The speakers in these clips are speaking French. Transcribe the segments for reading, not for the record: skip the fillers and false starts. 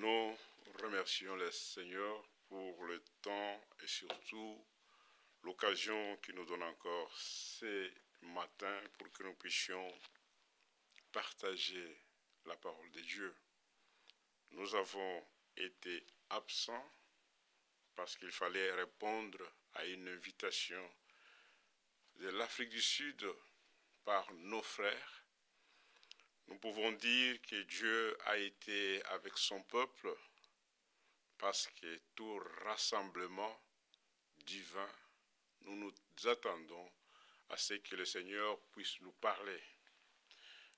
Nous remercions le Seigneur pour le temps et surtout l'occasion qu'il nous donne encore ce matin pour que nous puissions partager la parole de Dieu. Nous avons été absents parce qu'il fallait répondre à une invitation de l'Afrique du Sud par nos frères pouvons dire que Dieu a été avec son peuple parce que tout rassemblement divin, nous nous attendons à ce que le Seigneur puisse nous parler.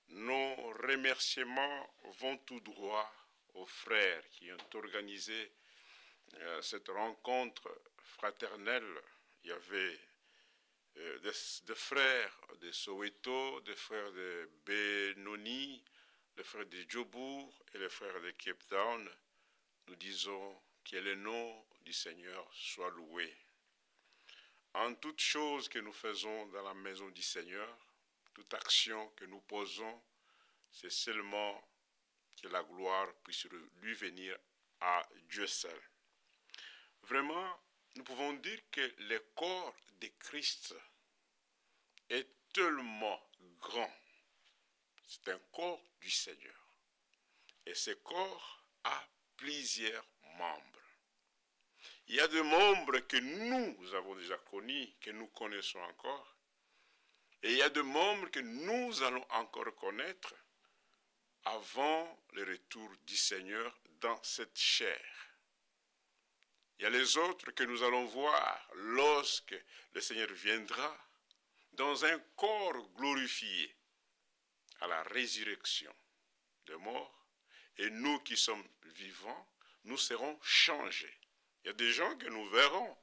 Nos remerciements vont tout droit aux frères qui ont organisé cette rencontre fraternelle. Il y avait des frères de Soweto, des frères de Benoni, les frères de Djobour et les frères de Cape Town. Nous disons que le nom du Seigneur soit loué. En toute chose que nous faisons dans la maison du Seigneur, toute action que nous posons, c'est seulement que la gloire puisse lui venir à Dieu seul. Vraiment, nous pouvons dire que le corps de Christ est tellement grand. C'est un corps du Seigneur. Et ce corps a plusieurs membres. Il y a des membres que nous avons déjà connus, que nous connaissons encore. Et il y a des membres que nous allons encore connaître avant le retour du Seigneur dans cette chair. Il y a les autres que nous allons voir lorsque le Seigneur viendra dans un corps glorifié à la résurrection des morts. Et nous qui sommes vivants, nous serons changés. Il y a des gens que nous verrons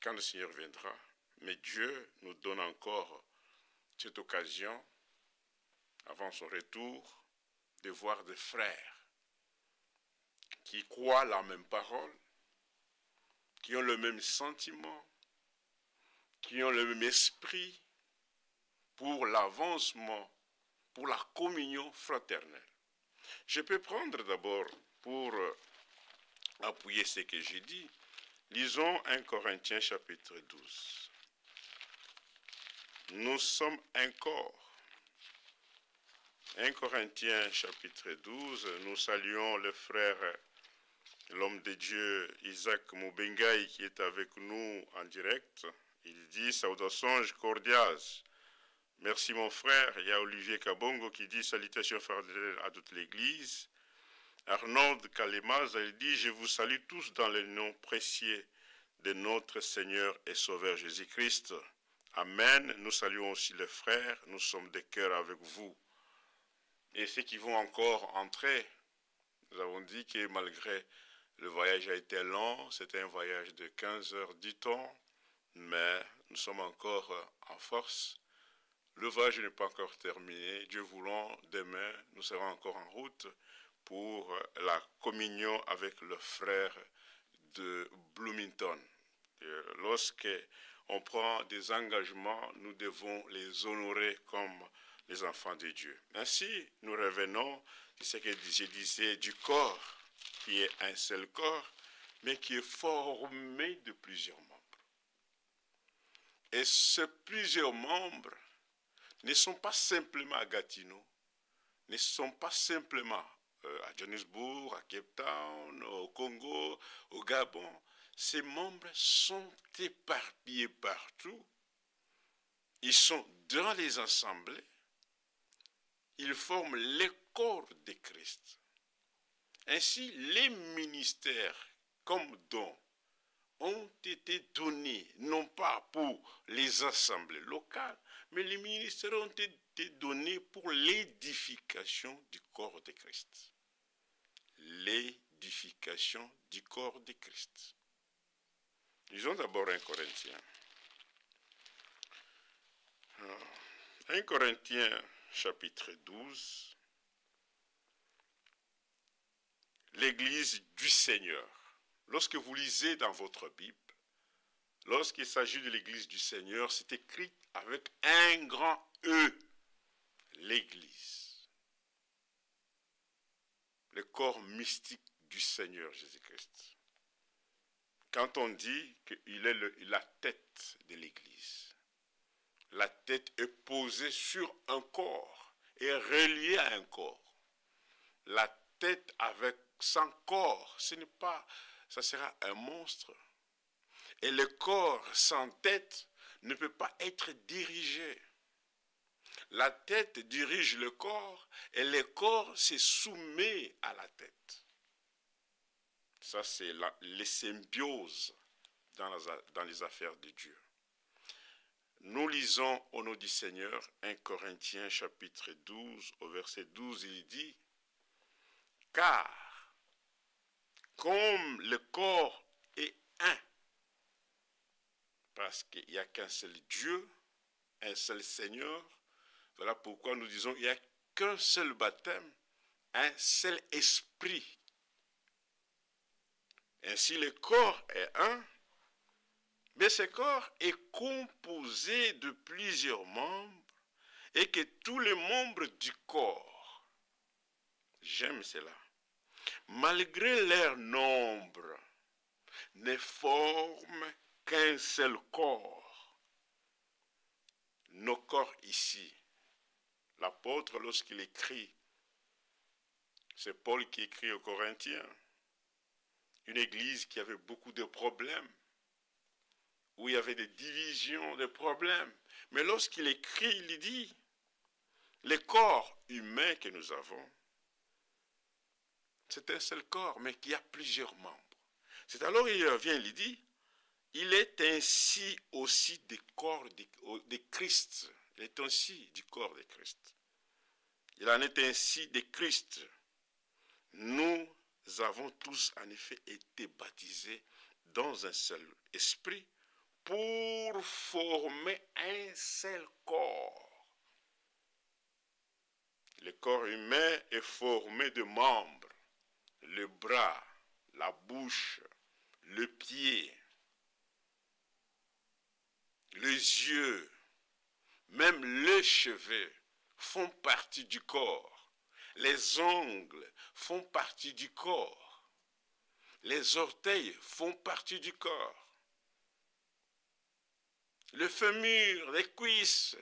quand le Seigneur viendra. Mais Dieu nous donne encore cette occasion, avant son retour, de voir des frères qui croient la même parole, qui ont le même sentiment, qui ont le même esprit pour l'avancement, pour la communion fraternelle. Je peux prendre d'abord, pour appuyer ce que j'ai dit, lisons 1 Corinthiens chapitre 12. Nous sommes un corps. 1 Corinthiens chapitre 12, nous saluons le frère, l'homme de Dieu, Isaac Moubengaï, qui est avec nous en direct. Il dit, Saudações cordiales. Merci mon frère. Il y a Olivier Kabongo qui dit, salutations fraternelles à toute l'église. Arnold Kalemaz, il dit, je vous salue tous dans le nom précieux de notre Seigneur et Sauveur Jésus-Christ. Amen. Nous saluons aussi les frères. Nous sommes de cœur avec vous. Et ceux qui vont encore entrer, nous avons dit que malgré le voyage a été long, c'était un voyage de 15 heures du temps, mais nous sommes encore en force. Le voyage n'est pas encore terminé. Dieu voulant, demain, nous serons encore en route pour la communion avec le frère de Bloomington. Lorsque on prend des engagements, nous devons les honorer comme les enfants de Dieu. Ainsi, nous revenons à ce que je disais du corps, qui est un seul corps, mais qui est formé de plusieurs membres. Et ces plusieurs membres ne sont pas simplement à Gatineau, ne sont pas simplement à Johannesburg, à Cape Town, au Congo, au Gabon. Ces membres sont éparpillés partout. Ils sont dans les assemblées. Ils forment le corps de Christ. Ainsi, les ministères comme dons ont été donnés, non pas pour les assemblées locales, mais les ministères ont été donnés pour l'édification du corps de Christ. L'édification du corps de Christ. Lisons d'abord 1 Corinthiens. 1 Corinthiens chapitre 12. L'église du Seigneur. Lorsque vous lisez dans votre Bible, lorsqu'il s'agit de l'église du Seigneur, c'est écrit avec un grand E. L'église. Le corps mystique du Seigneur Jésus-Christ. Quand on dit qu'il est la tête de l'église, la tête est posée sur un corps et reliée à un corps. La tête avec son corps, ça sera un monstre. Et le corps sans tête ne peut pas être dirigé. La tête dirige le corps et le corps se soumet à la tête. Ça, c'est les symbioses dans les affaires de Dieu. Nous lisons au nom du Seigneur 1 Corinthiens chapitre 12, au verset 12, il dit « Car comme le corps est un, parce qu'il n'y a qu'un seul Dieu, un seul Seigneur, voilà pourquoi nous disons il n'y a qu'un seul baptême, un seul esprit. Ainsi le corps est un, mais ce corps est composé de plusieurs membres et que tous les membres du corps, j'aime cela, malgré leur nombre, ne forment qu'un seul corps. Nos corps ici, l'apôtre lorsqu'il écrit, c'est Paul qui écrit aux Corinthiens, une église qui avait beaucoup de problèmes, où il y avait des divisions, des problèmes. Mais lorsqu'il écrit, il dit, le corps humain que nous avons, c'est un seul corps, mais qui a plusieurs membres. C'est alors il revient, il dit, il est ainsi aussi du corps de Christ. Il est ainsi du corps de Christ. Il en est ainsi de Christ. Nous avons tous en effet été baptisés dans un seul esprit pour former un seul corps. Le corps humain est formé de membres, le bras, la bouche, le pied, les yeux, même les cheveux font partie du corps. Les ongles font partie du corps. Les orteils font partie du corps. Le fémur, les cuisses,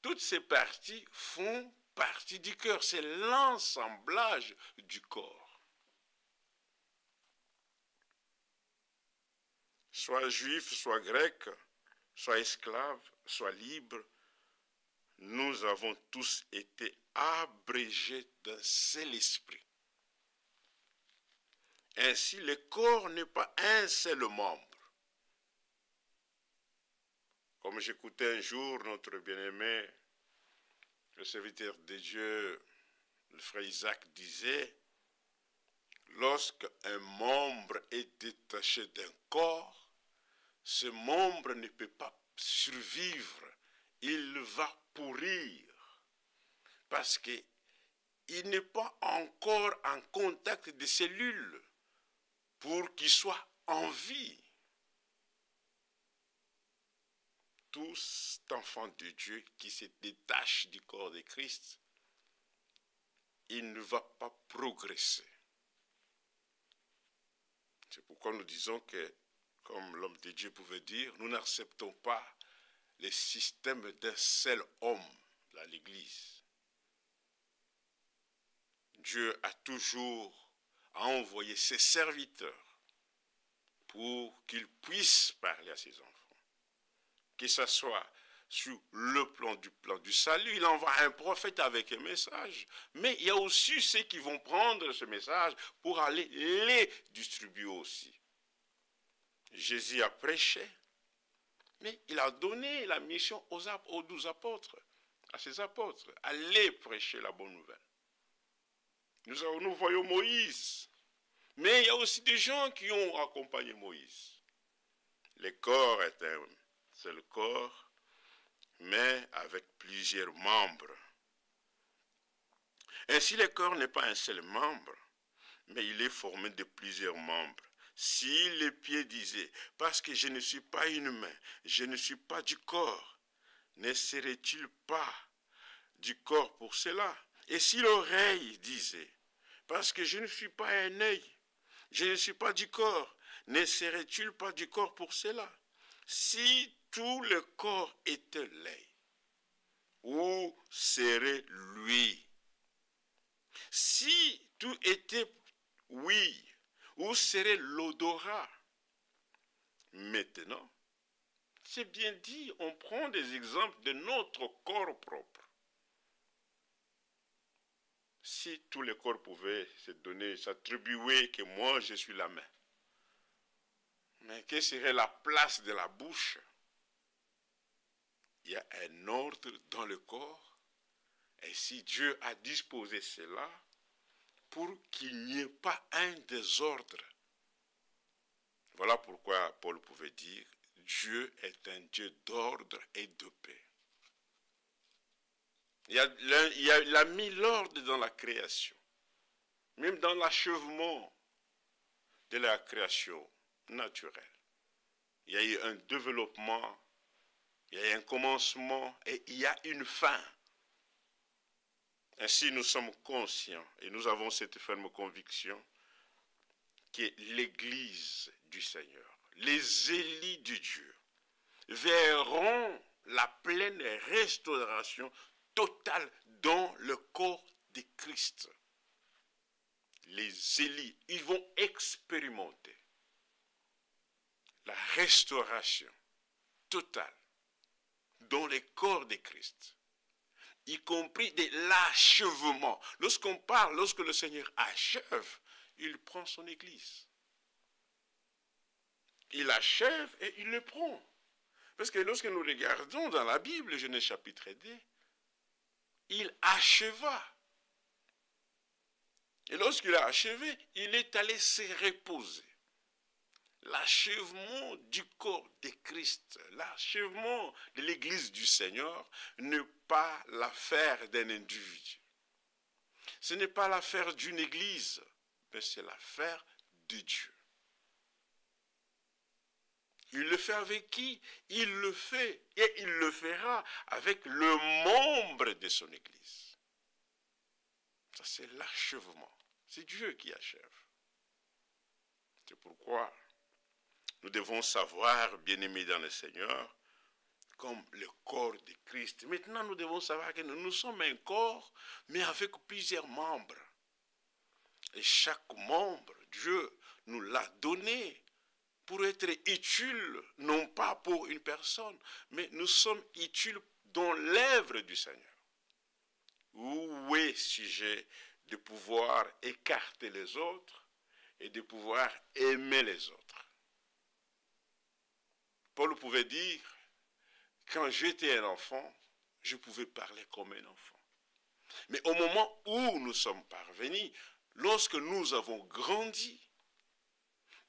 toutes ces parties font partie du corps. C'est l'assemblage du corps. Soit juif, soit grec, soit esclave, soit libre, nous avons tous été abrégés d'un seul esprit. Ainsi, le corps n'est pas un seul membre. Comme j'écoutais un jour notre bien-aimé, le serviteur de Dieu, le frère Isaac, disait, lorsqu'un membre est détaché d'un corps, ce membre ne peut pas survivre, il va pourrir, parce qu'il n'est pas encore en contact des cellules pour qu'il soit en vie. Tout enfant de Dieu qui se détache du corps de Christ, il ne va pas progresser. C'est pourquoi nous disons que, comme l'homme de Dieu pouvait dire, nous n'acceptons pas le système d'un seul homme dans l'Église. Dieu a toujours envoyé ses serviteurs pour qu'ils puissent parler à ses enfants. Que ce soit sur le plan du salut, il envoie un prophète avec un message. Mais il y a aussi ceux qui vont prendre ce message pour aller les distribuer aussi. Jésus a prêché, mais il a donné la mission aux 12 apôtres, à ses apôtres, aller prêcher la bonne nouvelle. Nous voyons Moïse, mais il y a aussi des gens qui ont accompagné Moïse. Le corps est un seul corps, mais avec plusieurs membres. Ainsi, le corps n'est pas un seul membre, mais il est formé de plusieurs membres. Si les pieds disaient, parce que je ne suis pas une main, je ne suis pas du corps, ne serait-il pas du corps pour cela? Et si l'oreille disait, parce que je ne suis pas un œil, je ne suis pas du corps, ne serait-il pas du corps pour cela? Si tout le corps était l'œil, où serait lui? Si tout était oui, où serait l'odorat? Maintenant, c'est bien dit, on prend des exemples de notre corps propre. Si tous les corps pouvaient se donner, s'attribuer que moi je suis la main, mais quelle serait la place de la bouche? Il y a un ordre dans le corps, et si Dieu a disposé cela pour qu'il n'y ait pas un désordre, voilà pourquoi Paul pouvait dire, Dieu est un Dieu d'ordre et de paix. Il a mis l'ordre dans la création, même dans l'achèvement de la création naturelle. Il y a eu un développement, il y a eu un commencement et il y a une fin. Ainsi, nous sommes conscients et nous avons cette ferme conviction que l'Église du Seigneur, les élits de Dieu, verront la pleine restauration totale dans le corps de Christ. Les élits, ils vont expérimenter la restauration totale dans le corps de Christ, y compris de l'achèvement. Lorsqu'on parle, lorsque le Seigneur achève, il prend son Église. Il achève et il le prend. Parce que lorsque nous regardons dans la Bible, Genèse chapitre 2, il acheva. Et lorsqu'il a achevé, il est allé se reposer. L'achèvement du corps de Christ, l'achèvement de l'Église du Seigneur n'est pas l'affaire d'un individu. Ce n'est pas l'affaire d'une Église, mais c'est l'affaire de Dieu. Il le fait avec qui? Il le fait et il le fera avec le membre de son Église. Ça, c'est l'achèvement. C'est Dieu qui achève. C'est pourquoi nous devons savoir, bien-aimés dans le Seigneur, comme le corps de Christ. Maintenant, nous devons savoir que nous sommes un corps, mais avec plusieurs membres. Et chaque membre, Dieu nous l'a donné pour être utile, non pas pour une personne, mais nous sommes utiles dans l'œuvre du Seigneur. Où est sujet de pouvoir écarter les autres et de pouvoir aimer les autres. Paul pouvait dire, quand j'étais un enfant, je pouvais parler comme un enfant. Mais au moment où nous sommes parvenus, lorsque nous avons grandi,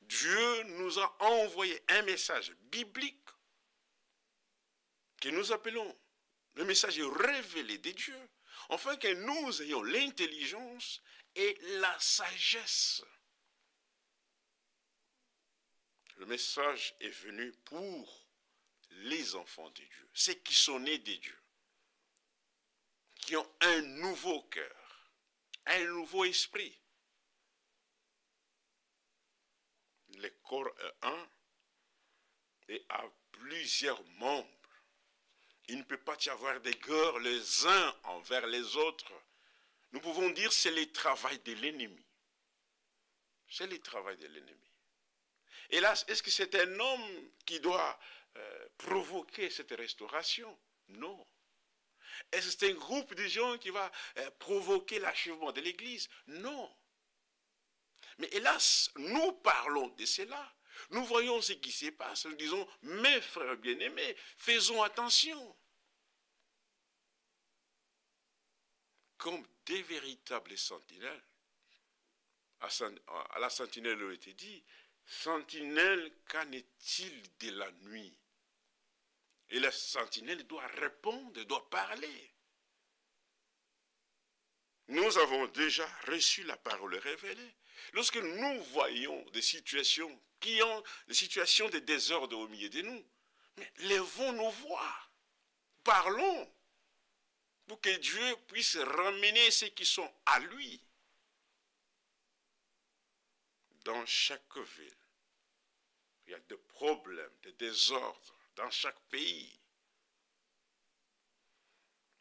Dieu nous a envoyé un message biblique que nous appelons le message révélé de Dieu, afin que nous ayons l'intelligence et la sagesse. Le message est venu pour les enfants de Dieu, ceux qui sont nés de Dieu, qui ont un nouveau cœur, un nouveau esprit. Le corps est un et a plusieurs membres. Il ne peut pas y avoir de guerre les uns envers les autres. Nous pouvons dire que c'est le travail de l'ennemi. C'est le travail de l'ennemi. Et là, est-ce que c'est un homme qui doit provoquer cette restauration? Non. Est-ce que c'est un groupe de gens qui va provoquer l'achèvement de l'Église? Non. Mais hélas, nous parlons de cela. Nous voyons ce qui se passe. Nous disons, mes frères bien-aimés, faisons attention. Comme des véritables sentinelles, à la sentinelle il a été dit, sentinelle, qu'en est-il de la nuit? Et la sentinelle doit répondre, doit parler. Nous avons déjà reçu la parole révélée. Lorsque nous voyons des situations qui ont des situations de désordre au milieu de nous, mais levons nos voix, parlons, pour que Dieu puisse ramener ceux qui sont à lui. Dans chaque ville, il y a des problèmes, des désordres, dans chaque pays.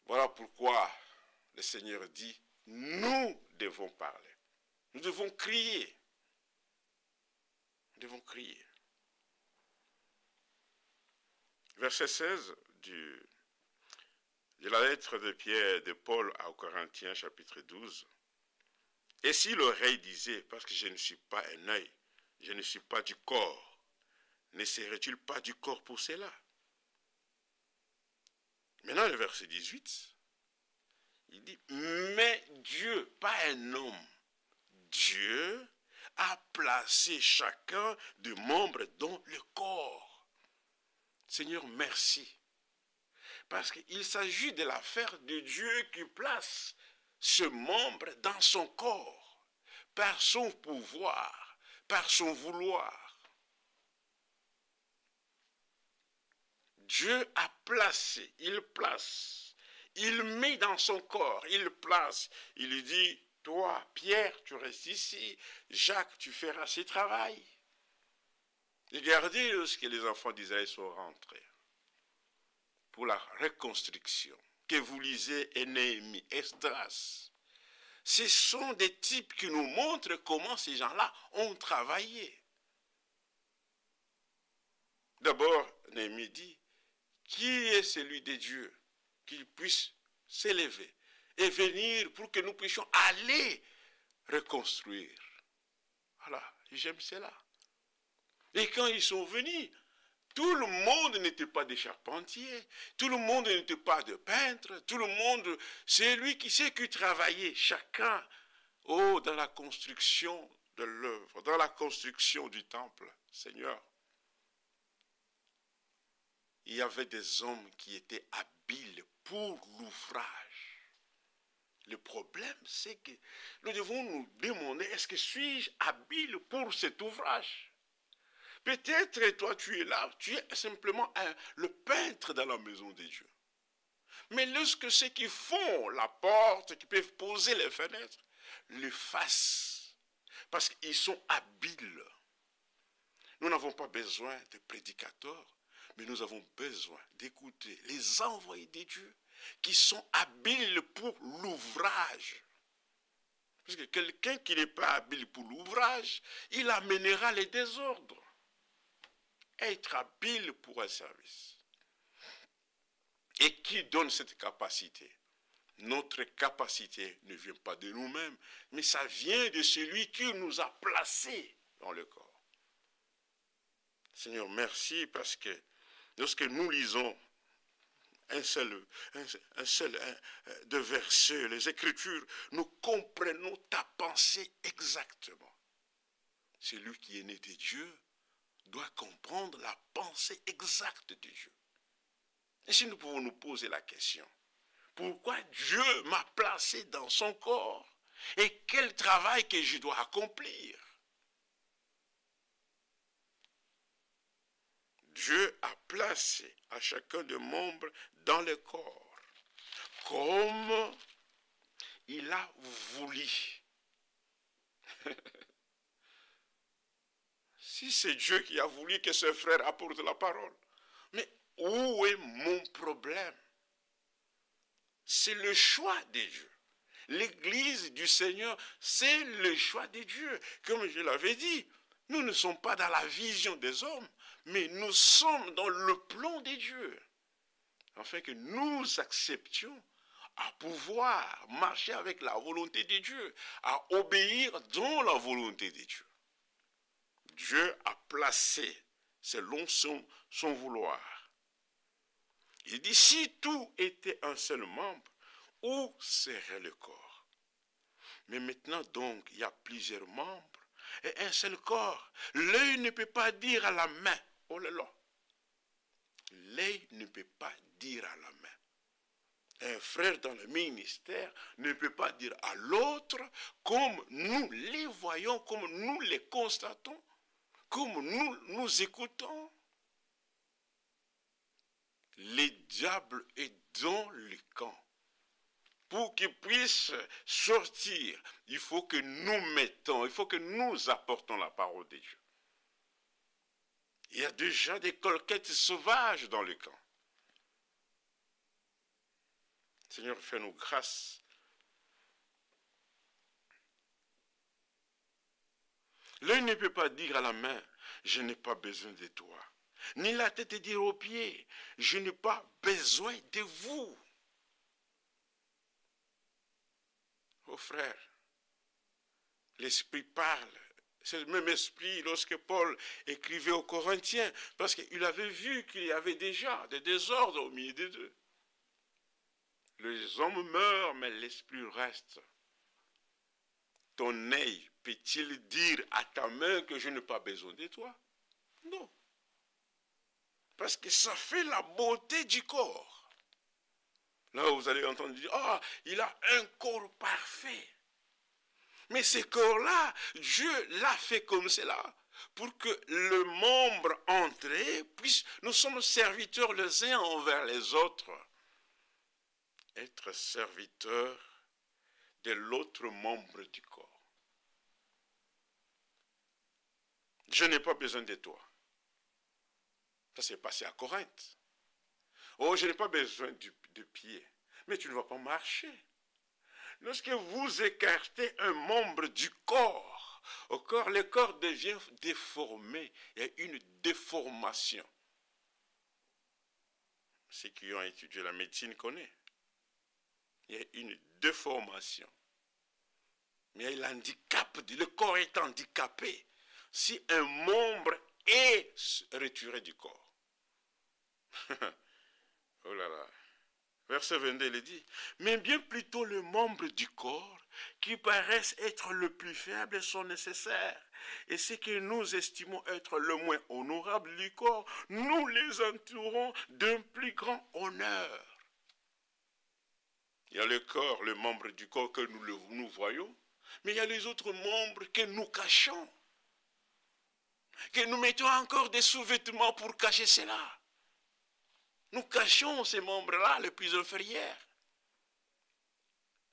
Voilà pourquoi le Seigneur dit, nous devons parler. Nous devons crier. Nous devons crier. verset 16 de la lettre de Pierre, de Paul aux Corinthiens, chapitre 12. Et si l'oreille disait, parce que je ne suis pas un œil, je ne suis pas du corps, ne serait-il pas du corps pour cela? Maintenant, le verset 18, il dit, mais Dieu, pas un homme, Dieu a placé chacun de membres dans le corps. Seigneur, merci. Parce qu'il s'agit de l'affaire de Dieu qui place ce membre dans son corps, par son pouvoir, par son vouloir. Dieu a placé, il place, il met dans son corps, il place, il lui dit, toi, Pierre, tu restes ici, Jacques, tu feras ce travail. Regardez ce que les enfants d'Israël sont rentrés pour la reconstruction, que vous lisez Néhémie, Esdras. Ce sont des types qui nous montrent comment ces gens-là ont travaillé. D'abord, Néhémie dit, qui est celui de Dieu qui puisse s'élever et venir pour que nous puissions aller reconstruire? Voilà, j'aime cela. Et quand ils sont venus, tout le monde n'était pas des charpentiers, tout le monde n'était pas de peintres, tout le monde, c'est lui qui sait que travailler, chacun, dans la construction de l'œuvre, dans la construction du temple, Seigneur. Il y avait des hommes qui étaient habiles pour l'ouvrage. Le problème, c'est que nous devons nous demander, est-ce que suis-je habile pour cet ouvrage? Peut-être toi tu es là, tu es simplement le peintre dans la maison de Dieu. Mais lorsque ceux qui font la porte, qui peuvent poser les fenêtres, le fassent. Parce qu'ils sont habiles. Nous n'avons pas besoin de prédicateurs, mais nous avons besoin d'écouter les envoyés de Dieu qui sont habiles pour l'ouvrage. Parce que quelqu'un qui n'est pas habile pour l'ouvrage, il amènera les désordres. Être habile pour un service. Et qui donne cette capacité? Notre capacité ne vient pas de nous-mêmes, mais ça vient de celui qui nous a placés dans le corps. Seigneur, merci parce que lorsque nous lisons un seul de versets, les Écritures, nous comprenons ta pensée exactement. Celui qui est né de Dieu doit comprendre la pensée exacte de Dieu. Et si nous pouvons nous poser la question, pourquoi Dieu m'a placé dans son corps et quel travail que je dois accomplir? Dieu a placé à chacun des membres dans le corps comme il a voulu. Si c'est Dieu qui a voulu que ce frère apporte la parole, mais où est mon problème? C'est le choix de Dieu. L'Église du Seigneur, c'est le choix de Dieu. Comme je l'avais dit, nous ne sommes pas dans la vision des hommes, mais nous sommes dans le plan de Dieu. Afin que nous acceptions à pouvoir marcher avec la volonté de Dieu, à obéir dans la volonté de Dieu. Dieu a placé selon son vouloir. Il dit, si tout était un seul membre, où serait le corps? Mais maintenant donc, il y a plusieurs membres et un seul corps. L'œil ne peut pas dire à la main, oh là là. L'œil ne peut pas dire à la main. Un frère dans le ministère ne peut pas dire à l'autre comme nous les voyons, comme nous les constatons, comme nous écoutons. Le diable est dans le camp. Pour qu'il puisse sortir, il faut que nous mettons, il faut que nous apportons la parole de Dieu. Il y a déjà des coquettes sauvages dans le camp. Seigneur, fais-nous grâce. L'œil ne peut pas dire à la main, je n'ai pas besoin de toi. ni la tête et dire aux pieds, je n'ai pas besoin de vous. Oh frère, l'Esprit parle. C'est le même esprit lorsque Paul écrivait aux Corinthiens, parce qu'il avait vu qu'il y avait déjà des désordres au milieu des deux. Les hommes meurent, mais l'esprit reste. Ton œil peut-il dire à ta main que je n'ai pas besoin de toi? Non. Parce que ça fait la beauté du corps. Là, vous allez entendre dire, ah, il a un corps parfait. Mais ce corps-là, Dieu l'a fait comme cela, pour que le membre entré puisse, nous sommes serviteurs les uns envers les autres, être serviteurs de l'autre membre du corps. Je n'ai pas besoin de toi. Ça s'est passé à Corinthe. Oh, je n'ai pas besoin de pied, mais tu ne vas pas marcher. Lorsque vous écartez un membre du corps, au corps, le corps devient déformé. Il y a une déformation. Ceux qui ont étudié la médecine connaissent. Il y a une déformation. Mais il y a l'handicap, le corps est handicapé si un membre est retiré du corps. Oh là là. Verset 22, il dit, mais bien plutôt les membres du corps qui paraissent être le plus faibles sont nécessaires. Et ce que nous estimons être le moins honorable du corps, nous les entourons d'un plus grand honneur. Il y a le corps, le membre du corps que nous voyons, mais il y a les autres membres que nous cachons, que nous mettons encore des sous-vêtements pour cacher cela. Nous cachons ces membres-là, les plus inférieurs.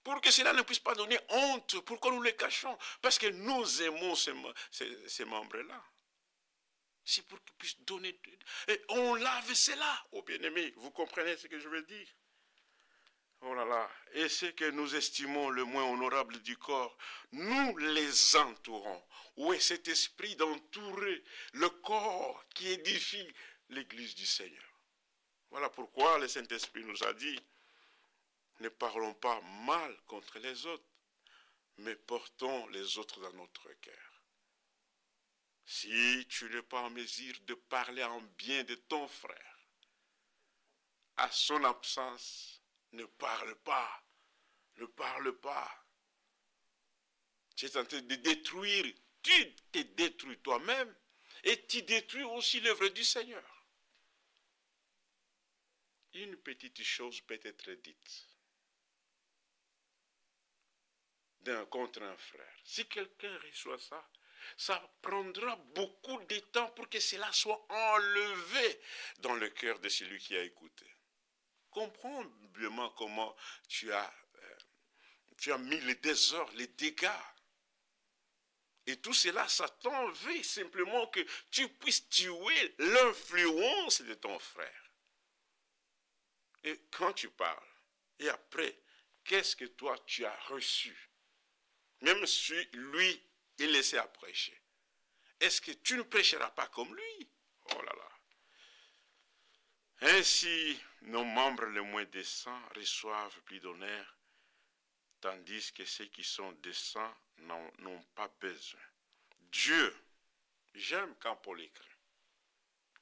Pour que cela ne puisse pas donner honte. Pourquoi nous les cachons? Parce que nous aimons ces membres-là. C'est pour qu'ils puissent donner... Et on lave cela, oh bien-aimés. Vous comprenez ce que je veux dire? Oh là là. Et ce que nous estimons le moins honorable du corps, nous les entourons. Où est cet esprit d'entourer le corps qui édifie l'église du Seigneur? Voilà pourquoi le Saint-Esprit nous a dit, ne parlons pas mal contre les autres, mais portons les autres dans notre cœur. Si tu n'es pas en mesure de parler en bien de ton frère, à son absence, ne parle pas, ne parle pas. Tu es en train de détruire, tu te détruis toi-même et tu détruis aussi l'œuvre du Seigneur. Une petite chose peut être dite contre un frère. Si quelqu'un reçoit ça, ça prendra beaucoup de temps pour que cela soit enlevé dans le cœur de celui qui a écouté. Comprends humblement comment tu as mis les désordres, les dégâts. Et tout cela, Satan veut simplement que tu puisses tuer l'influence de ton frère. Et quand tu parles, et après, qu'est-ce que toi tu as reçu? Même si lui est laissé à prêcher. Est-ce que tu ne prêcheras pas comme lui? Oh là là. Ainsi, nos membres les moins décents reçoivent plus d'honneur, tandis que ceux qui sont décents n'ont pas besoin. Dieu, j'aime quand Paul écrit.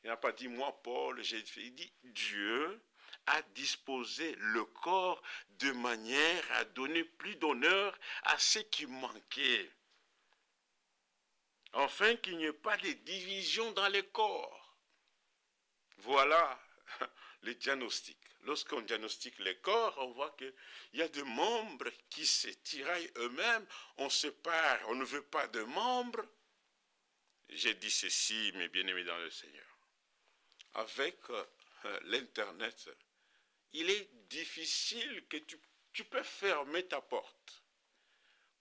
Il n'a pas dit moi Paul, j'ai fait. Il dit Dieu a disposé le corps de manière à donner plus d'honneur à ce qui manquait. Afin qu'il n'y ait pas de division dans les corps. Voilà le diagnostic. Lorsqu'on diagnostique les corps, on voit qu'il y a des membres qui se tiraillent eux-mêmes, on se sépare, on ne veut pas de membres. J'ai dit ceci, mes bien-aimés dans le Seigneur. Avec l'Internet, il est difficile que tu peux fermer ta porte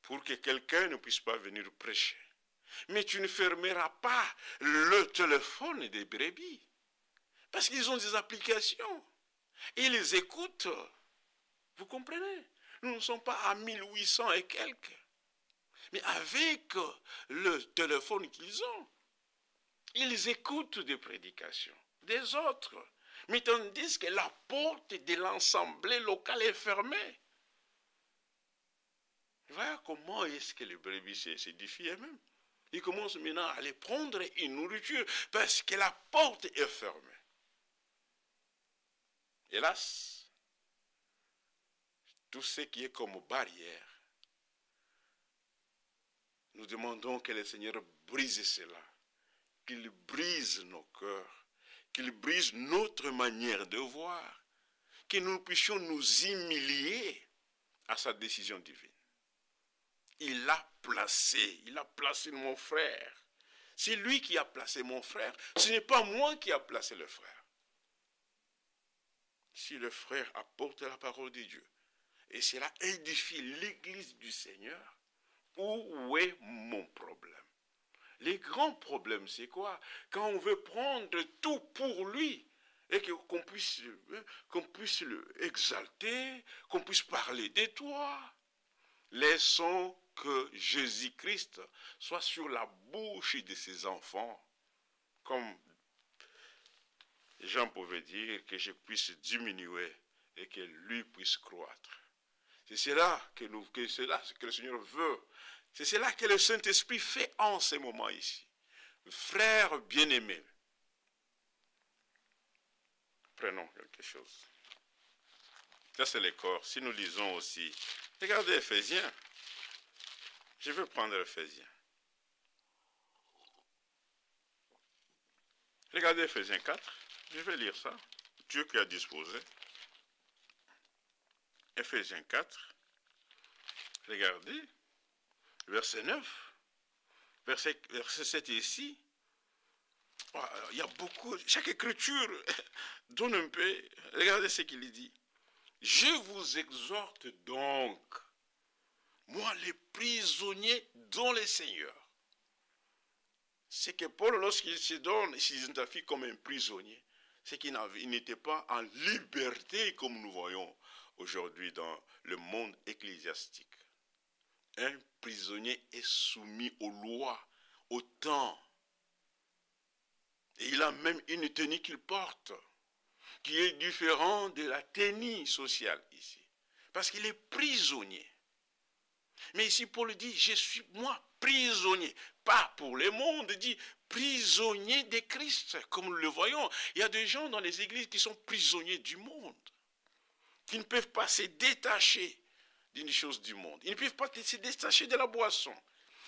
pour que quelqu'un ne puisse pas venir prêcher. Mais tu ne fermeras pas le téléphone des brebis. Parce qu'ils ont des applications. Ils les écoutent. Vous comprenez? Nous ne sommes pas à 1800 et quelques. Mais avec le téléphone qu'ils ont, Ils écoutent des prédications des autres, mais tandis que la porte de l'assemblée locale est fermée. Voilà comment est-ce que les brebis s'édifient elles-mêmes. Ils commencent maintenant à aller prendre une nourriture parce que la porte est fermée. Hélas, tout ce qui est comme barrière, nous demandons que le Seigneur brise cela, qu'il brise nos cœurs, qu'il brise notre manière de voir, que nous puissions nous humilier à sa décision divine. Il a placé mon frère. C'est lui qui a placé mon frère. Ce n'est pas moi qui a placé le frère. Si le frère apporte la parole de Dieu, et cela édifie l'église du Seigneur, où est mon problème? Les grands problèmes, c'est quoi? Quand on veut prendre tout pour lui, et qu'on puisse le exalter, qu'on puisse parler de toi. Laissons que Jésus-Christ soit sur la bouche de ses enfants, comme Jean pouvait dire, que je puisse diminuer et que lui puisse croître. C'est cela que le Seigneur veut. C'est cela que le Saint-Esprit fait en ce moment ici. Frères bien-aimés, prenons quelque chose. Ça, c'est le corps. Si nous lisons aussi, regardez Éphésiens. Je vais prendre Éphésiens. Regardez Éphésiens 4. Je vais lire ça. Dieu qui a disposé. Éphésiens 4. Regardez. Verset 9. Verset 7 ici. Il y a beaucoup. Chaque écriture donne un peu. Regardez ce qu'il dit. Je vous exhorte donc, moi les prisonniers dans le Seigneur. C'est que Paul, lorsqu'il se donne, il s'identifie comme un prisonnier, c'est qu'il n'était pas en liberté comme nous voyons aujourd'hui dans le monde ecclésiastique. Un prisonnier est soumis aux lois, au temps. Et il a même une tenue qu'il porte, qui est différente de la tenue sociale ici. Parce qu'il est prisonnier. Mais ici, Paul dit, je suis moi prisonnier. Pas pour le monde, il dit prisonnier de Christ. Comme nous le voyons, il y a des gens dans les églises qui sont prisonniers du monde. Qui ne peuvent pas se détacher d'une chose du monde. Ils ne peuvent pas se détacher de la boisson.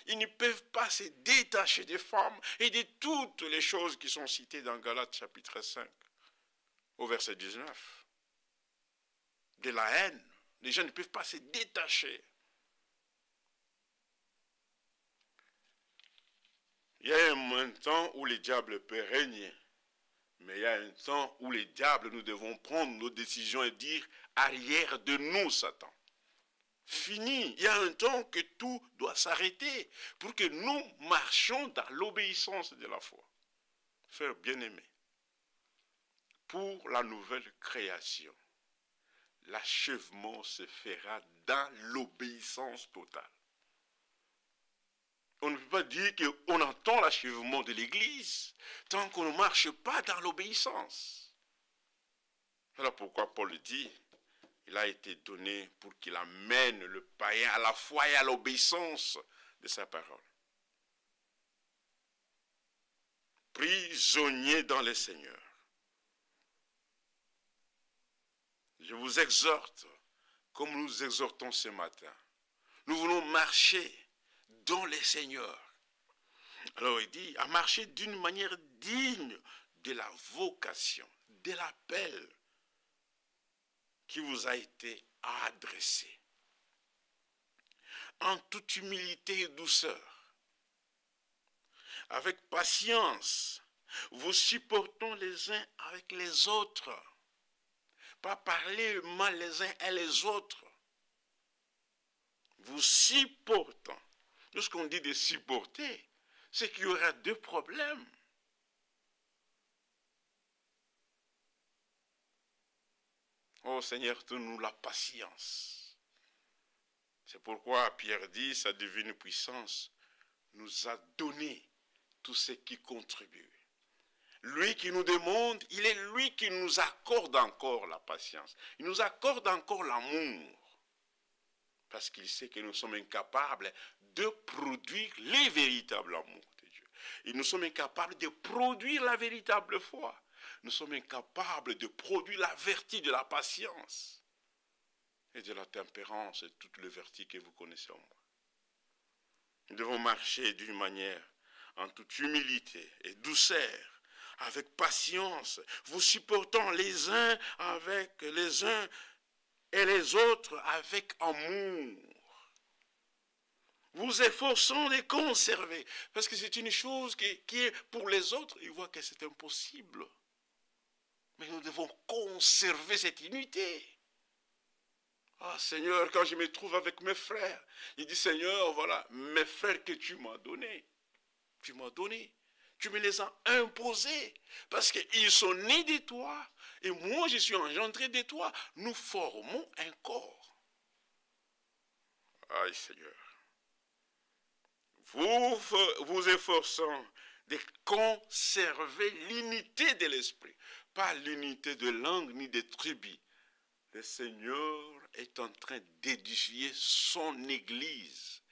Ils ne peuvent pas se détacher des femmes et de toutes les choses qui sont citées dans Galates chapitre 5, au verset 19. De la haine. Les gens ne peuvent pas se détacher. Il y a un temps où le diable peut régner. Mais il y a un temps où les diables, nous devons prendre nos décisions et dire arrière de nous, Satan. Fini. Il y a un temps que tout doit s'arrêter pour que nous marchions dans l'obéissance de la foi. Frères bien-aimés, pour la nouvelle création, l'achèvement se fera dans l'obéissance totale. On ne peut pas dire qu'on entend l'achèvement de l'Église tant qu'on ne marche pas dans l'obéissance. Voilà pourquoi Paul dit, il a été donné pour qu'il amène le païen à la foi et à l'obéissance de sa parole. Prisonnier dans le Seigneur. Je vous exhorte, comme nous exhortons ce matin. Nous voulons marcher dans le Seigneur. Alors il dit, à marcher d'une manière digne de la vocation, de l'appel qui vous a été adressé. En toute humilité et douceur, avec patience, vous supportons les uns avec les autres. Pas parler mal les uns et les autres. Vous supportant. Lorsqu'on dit de supporter, c'est qu'il y aura deux problèmes. Oh Seigneur, donne-nous la patience. C'est pourquoi Pierre dit, sa divine puissance nous a donné tout ce qui contribue. Lui qui nous demande, il est lui qui nous accorde encore la patience. Il nous accorde encore l'amour. Parce qu'il sait que nous sommes incapables de produire les véritables amours de Dieu. Et nous sommes incapables de produire la véritable foi. Nous sommes incapables de produire la vertu de la patience et de la tempérance et toutes les vertus que vous connaissez en moi. Nous devons marcher d'une manière en toute humilité et douceur, avec patience, vous supportant les uns avec les uns et les autres avec amour. Vous efforçant de conserver, parce que c'est une chose qui est pour les autres, ils voient que c'est impossible. Mais nous devons conserver cette unité. Ah Seigneur, quand je me trouve avec mes frères, il dit Seigneur, voilà, mes frères que tu m'as donnés. Tu m'as donné. Tu me les as imposés. Parce qu'ils sont nés de toi. Et moi, je suis engendré de toi. Nous formons un corps. Aïe Seigneur. Vous efforçant de conserver l'unité de l'esprit. Pas l'unité de langue ni de tribu. Le Seigneur est en train d'édifier son église.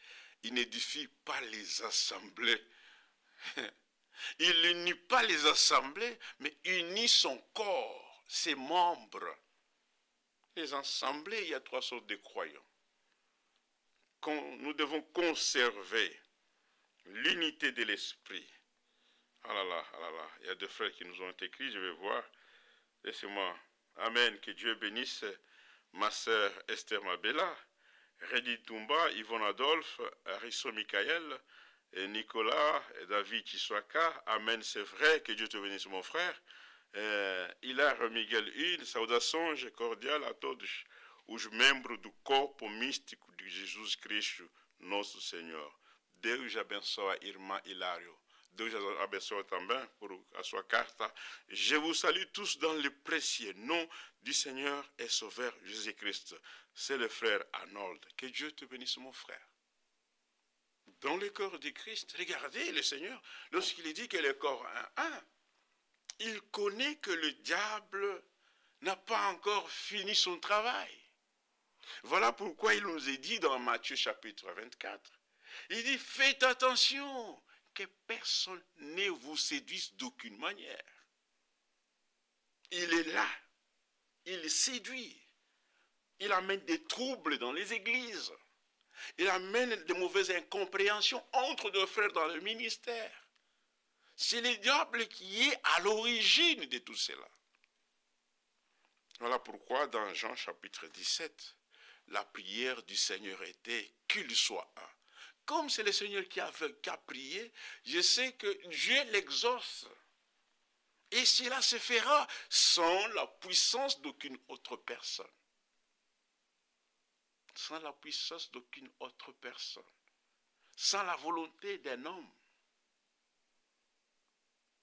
Il n'édifie pas les assemblées. Il n'unit pas les assemblées, mais unit son corps, ses membres. Les assemblées, il y a trois sortes de croyants. Nous devons conserver l'unité de l'esprit. Ah là là, ah là là, il y a deux frères qui nous ont écrit, je vais voir. Laissez-moi. Amen, que Dieu bénisse ma sœur Esther Mabella, Redi Toumba, Yvonne Adolphe, Arisso Michael, et Nicolas et David Chiswaka. Amen, c'est vrai, que Dieu te bénisse mon frère. Hilar Miguel Une, saudações cordiales a todos os membros do corpo místico de Jesus Cristo, nosso Senhor. Deus abençoe a irmã Hilário. Deus abençoe também pour a sua carta. Je vous salue tous dans le précieux nom du Seigneur et Sauveur Jésus-Christ. C'est le frère Arnold. Que Dieu te bénisse mon frère. Dans le corps de Christ, regardez le Seigneur, lorsqu'il dit que le corps est un, il connaît que le diable n'a pas encore fini son travail. Voilà pourquoi il nous est dit dans Matthieu chapitre 24, il dit faites attention que personne ne vous séduise d'aucune manière. Il est là, il séduit, il amène des troubles dans les églises. Il amène de mauvaises incompréhensions entre deux frères dans le ministère. C'est le diable qui est à l'origine de tout cela. Voilà pourquoi dans Jean chapitre 17, la prière du Seigneur était qu'il soit un. Comme c'est le Seigneur qui a prié, je sais que Dieu l'exauce. Et cela se fera sans la puissance d'aucune autre personne. Sans la puissance d'aucune autre personne, sans la volonté d'un homme.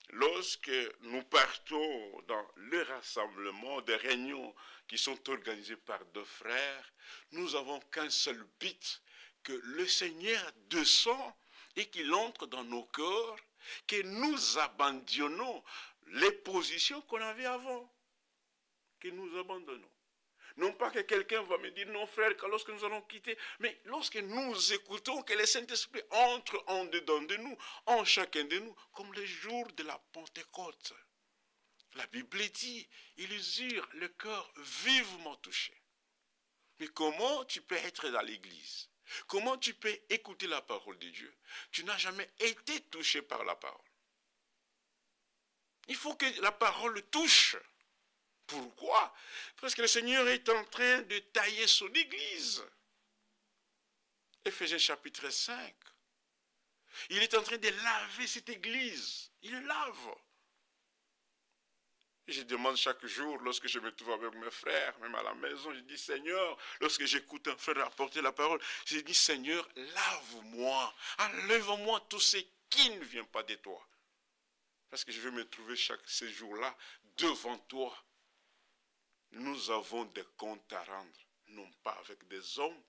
Lorsque nous partons dans le rassemblement des réunions qui sont organisées par deux frères, nous n'avons qu'un seul but, que le Seigneur descend et qu'il entre dans nos cœurs, que nous abandonnons les positions qu'on avait avant, que nous abandonnons. Non pas que quelqu'un va me dire, non frère, que lorsque nous allons quitter, mais lorsque nous écoutons que le Saint-Esprit entre en dedans de nous, en chacun de nous, comme le jour de la Pentecôte. La Bible dit, ils eurent le cœur vivement touché. Mais comment tu peux être dans l'église? Comment tu peux écouter la parole de Dieu? Tu n'as jamais été touché par la parole. Il faut que la parole touche. Pourquoi? Parce que le Seigneur est en train de tailler son église. Éphésiens chapitre 5. Il est en train de laver cette église. Il lave. Je demande chaque jour, lorsque je me trouve avec mes frères, même à la maison, je dis Seigneur, lorsque j'écoute un frère apporter la parole, je dis Seigneur, lave-moi, enlève-moi tout ce qui ne vient pas de toi. Parce que je veux me trouver ces jours-là devant toi. Nous avons des comptes à rendre, non pas avec des hommes,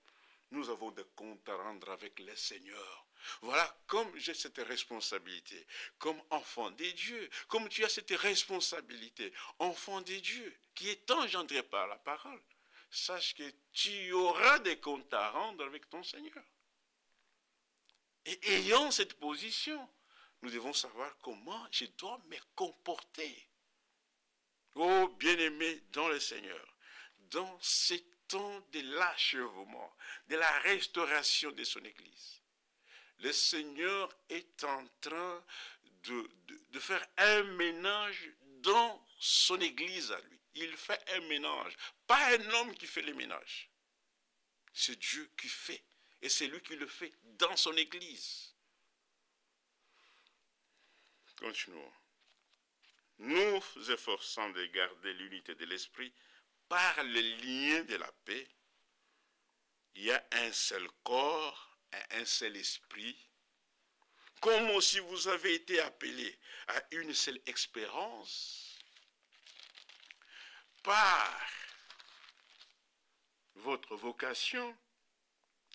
Nous avons des comptes à rendre avec les seigneurs. Voilà, comme j'ai cette responsabilité, comme enfant des dieux, comme tu as cette responsabilité, enfant des dieux, qui est engendré par la parole, sache que tu auras des comptes à rendre avec ton Seigneur. Et ayant cette position, nous devons savoir comment je dois me comporter. Oh bien-aimé dans le Seigneur, dans ces temps de l'achèvement, de la restauration de son Église, le Seigneur est en train de faire un ménage dans son Église à lui. Il fait un ménage, pas un homme qui fait le ménage. C'est Dieu qui fait, et c'est lui qui le fait dans son Église. Continuons. Nous efforçons de garder l'unité de l'esprit par le lien de la paix. Il y a un seul corps, un seul esprit. Comme aussi vous avez été appelés à une seule espérance, par votre vocation,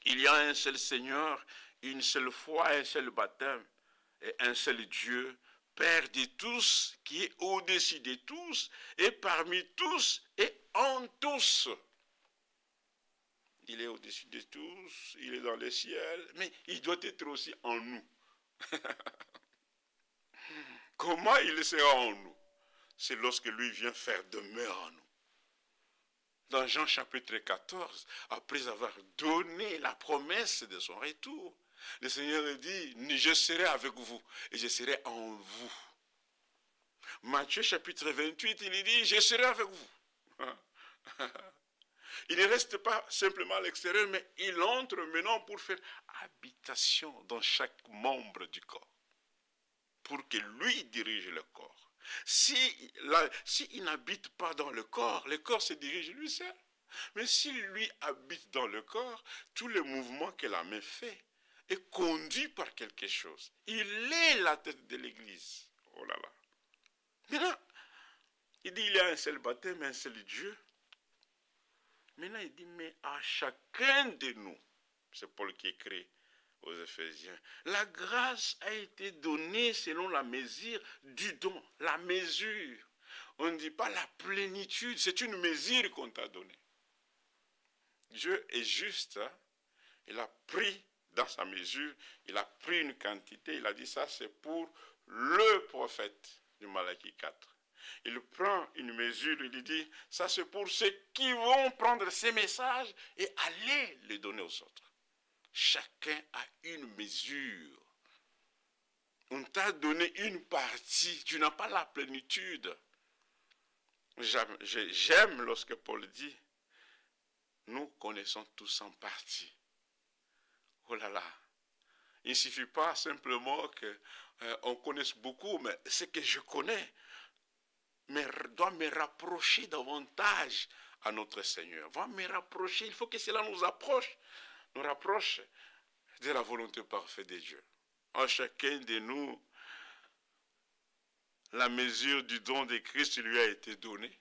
il y a un seul Seigneur, une seule foi, un seul baptême et un seul Dieu, Père de tous, qui est au-dessus de tous et parmi tous et en tous. Il est au-dessus de tous, il est dans les ciels, mais il doit être aussi en nous. Comment il sera en nous? C'est lorsque lui vient faire demeure en nous. Dans Jean chapitre 14, après avoir donné la promesse de son retour, le Seigneur dit, je serai avec vous et je serai en vous. Matthieu chapitre 28, il dit, je serai avec vous. Il ne reste pas simplement à l'extérieur, mais il entre maintenant pour faire habitation dans chaque membre du corps, pour que lui dirige le corps. S'il n'habite pas dans le corps se dirige lui seul. Mais s'il lui habite dans le corps, tous les mouvements que la main fait est conduit par quelque chose. Il est la tête de l'Église. Oh là là. Maintenant, il dit il y a un seul baptême, un seul Dieu. Maintenant, il dit, mais à chacun de nous, c'est Paul qui écrit aux Éphésiens, la grâce a été donnée selon la mesure du don, la mesure. On ne dit pas la plénitude, c'est une mesure qu'on t'a donnée. Dieu est juste, hein? Il a pris dans sa mesure, il a pris une quantité, il a dit ça c'est pour le prophète du Malachie 4. Il prend une mesure, il dit, ça c'est pour ceux qui vont prendre ces messages et aller les donner aux autres. Chacun a une mesure. On t'a donné une partie, tu n'as pas la plénitude. J'aime lorsque Paul dit, nous connaissons tous en partie. Oh là là, il ne suffit pas simplement qu'on connaisse beaucoup, mais ce que je connais doit me rapprocher davantage à notre Seigneur. Va me rapprocher, il faut que cela nous rapproche de la volonté parfaite de Dieu. En chacun de nous, la mesure du don de Christ lui a été donnée.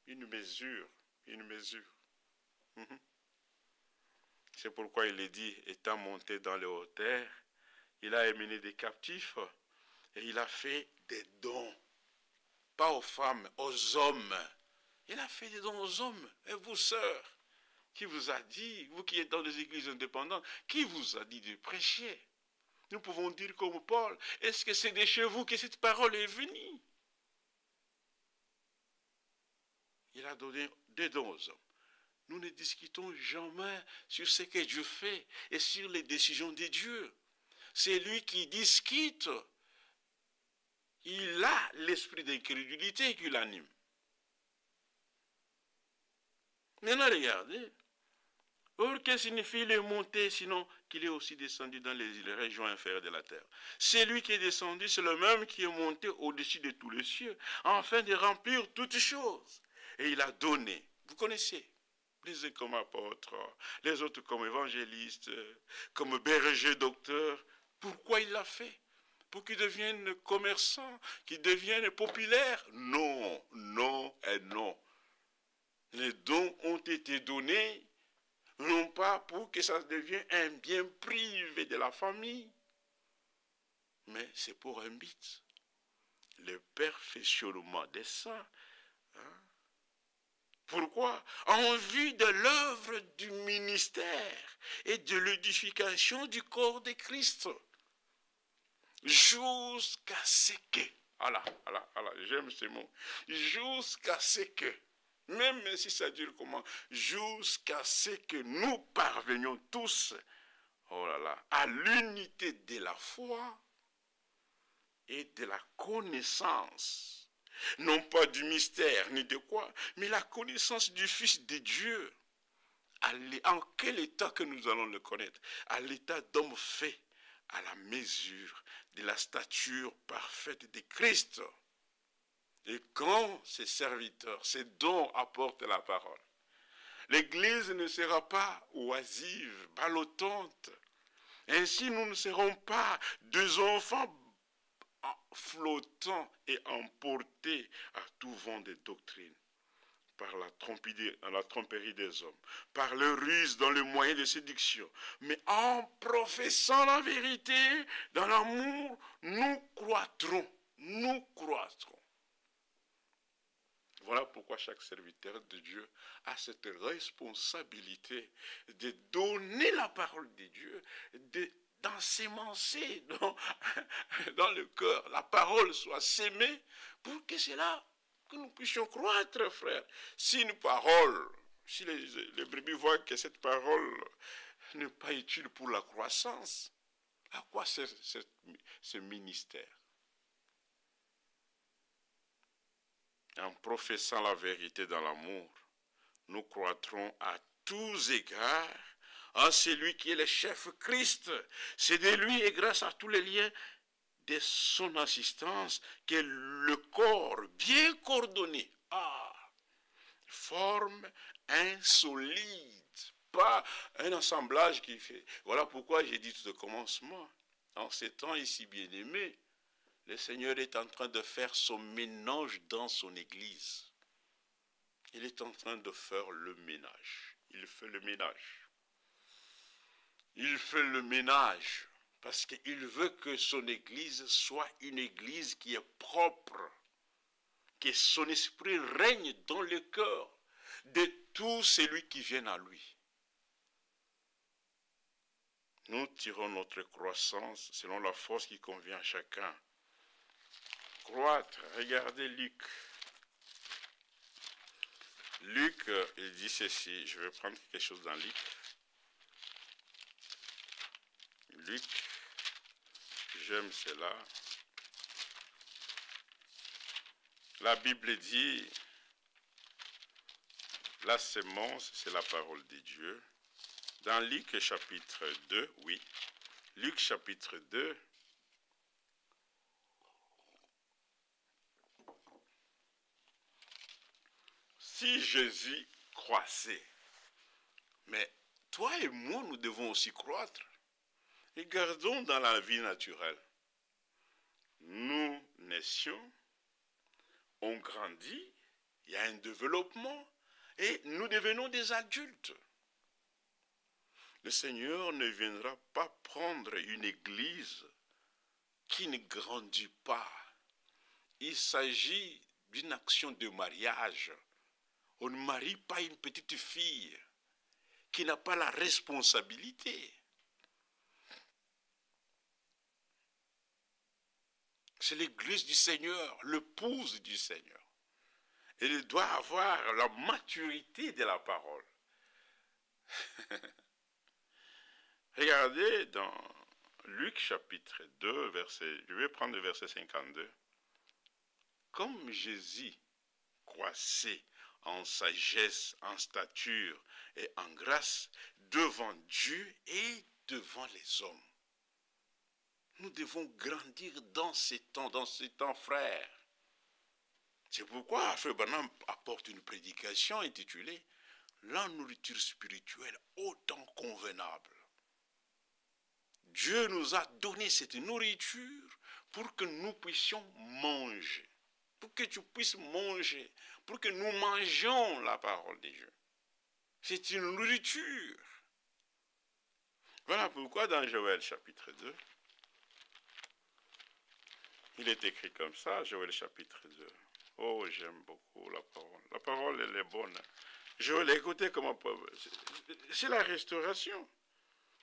Une mesure, une mesure. C'est pourquoi il est dit, étant monté dans les hauteurs, il a amené des captifs et il a fait des dons. Pas aux femmes, aux hommes. Il a fait des dons aux hommes. Et vous, sœurs, qui vous a dit, vous qui êtes dans des églises indépendantes, qui vous a dit de prêcher? Nous pouvons dire comme Paul, est-ce que c'est de chez vous que cette parole est venue? Il a donné des dons aux hommes. Nous ne discutons jamais sur ce que Dieu fait et sur les décisions de Dieu. C'est lui qui discute. Il a l'esprit d'incrédulité qui l'anime. Maintenant, regardez. Or, que signifie le monter, sinon qu'il est aussi descendu dans les régions inférieures de la terre? C'est lui qui est descendu, c'est le même qui est monté au-dessus de tous les cieux, afin de remplir toutes choses. Et il a donné, vous connaissez, les uns comme apôtres, les autres comme évangélistes, comme bergers, docteurs. Pourquoi il l'a fait? Pour qu'ils deviennent commerçants, qu'ils deviennent populaires? Non, non et non. Les dons ont été donnés non pas pour que ça devienne un bien privé de la famille, mais c'est pour un but, le perfectionnement des saints. Hein? Pourquoi? En vue de l'œuvre du ministère et de l'édification du corps de Christ. Jusqu'à ce que, j'aime ces mots, jusqu'à ce que, même si ça dure comment, jusqu'à ce que nous parvenions tous, à l'unité de la foi et de la connaissance, non pas du mystère ni de quoi, mais la connaissance du Fils de Dieu. En quel état que nous allons le connaître? À l'état d'homme fait à la mesure de la stature parfaite de Christ. Et quand ces serviteurs, ces dons apportent la parole, l'Église ne sera pas oisive, ballottante. Ainsi, nous ne serons pas deux enfants flottants et emportés à tout vent de doctrine, par la tromperie des hommes, par le ruse dans le moyen de séduction, mais en professant la vérité dans l'amour, nous croîtrons, nous croîtrons. Voilà pourquoi chaque serviteur de Dieu a cette responsabilité de donner la parole de Dieu, d'ensemencer dans le cœur, la parole soit sémée pour que c'est là que nous puissions croître, frère. Si une parole, si les brebis voient que cette parole n'est pas utile pour la croissance, à quoi sert ce ministère? En professant la vérité dans l'amour, nous croîtrons à tous égards en celui qui est le chef Christ. C'est de lui et grâce à tous les liens de son assistance que le corps bien coordonné forme un solide, pas un assemblage qui fait. Voilà pourquoi j'ai dit tout au commencement, en ces temps ici bien-aimés, le Seigneur est en train de faire son ménage dans son église. Il est en train de faire le ménage. Il fait le ménage. Il fait le ménage parce qu'il veut que son église soit une église qui est propre, que son esprit règne dans le cœur de tout celui qui vient à lui. Nous tirons notre croissance selon la force qui convient à chacun. Croître, regardez Luc. Luc, il dit ceci, je vais prendre quelque chose dans Luc. Luc, j'aime cela. La Bible dit, la sémence, c'est la parole de Dieu. Dans Luc chapitre 2, oui, Luc chapitre 2, si Jésus croissait, mais toi et moi, nous devons aussi croître. Regardons dans la vie naturelle. Nous naissions, on grandit, il y a un développement et nous devenons des adultes. Le Seigneur ne viendra pas prendre une église qui ne grandit pas. Il s'agit d'une action de mariage. On ne marie pas une petite fille qui n'a pas la responsabilité. C'est l'église du Seigneur, l'épouse du Seigneur. Elle doit avoir la maturité de la parole. Regardez dans Luc chapitre 2, je vais prendre le verset 52. Comme Jésus croissait en sagesse, en stature et en grâce devant Dieu et devant les hommes. Nous devons grandir dans ces temps, frères. C'est pourquoi Frère Branham apporte une prédication intitulée « La nourriture spirituelle au temps convenable ». Dieu nous a donné cette nourriture pour que nous puissions manger, pour que tu puisses manger, pour que nous mangions la parole de Dieu. C'est une nourriture. Voilà pourquoi dans Joël chapitre 2, il est écrit comme ça, Joël chapitre 2. Oh, j'aime beaucoup la parole. La parole, elle est bonne. Joël, écoutez comment... C'est la restauration.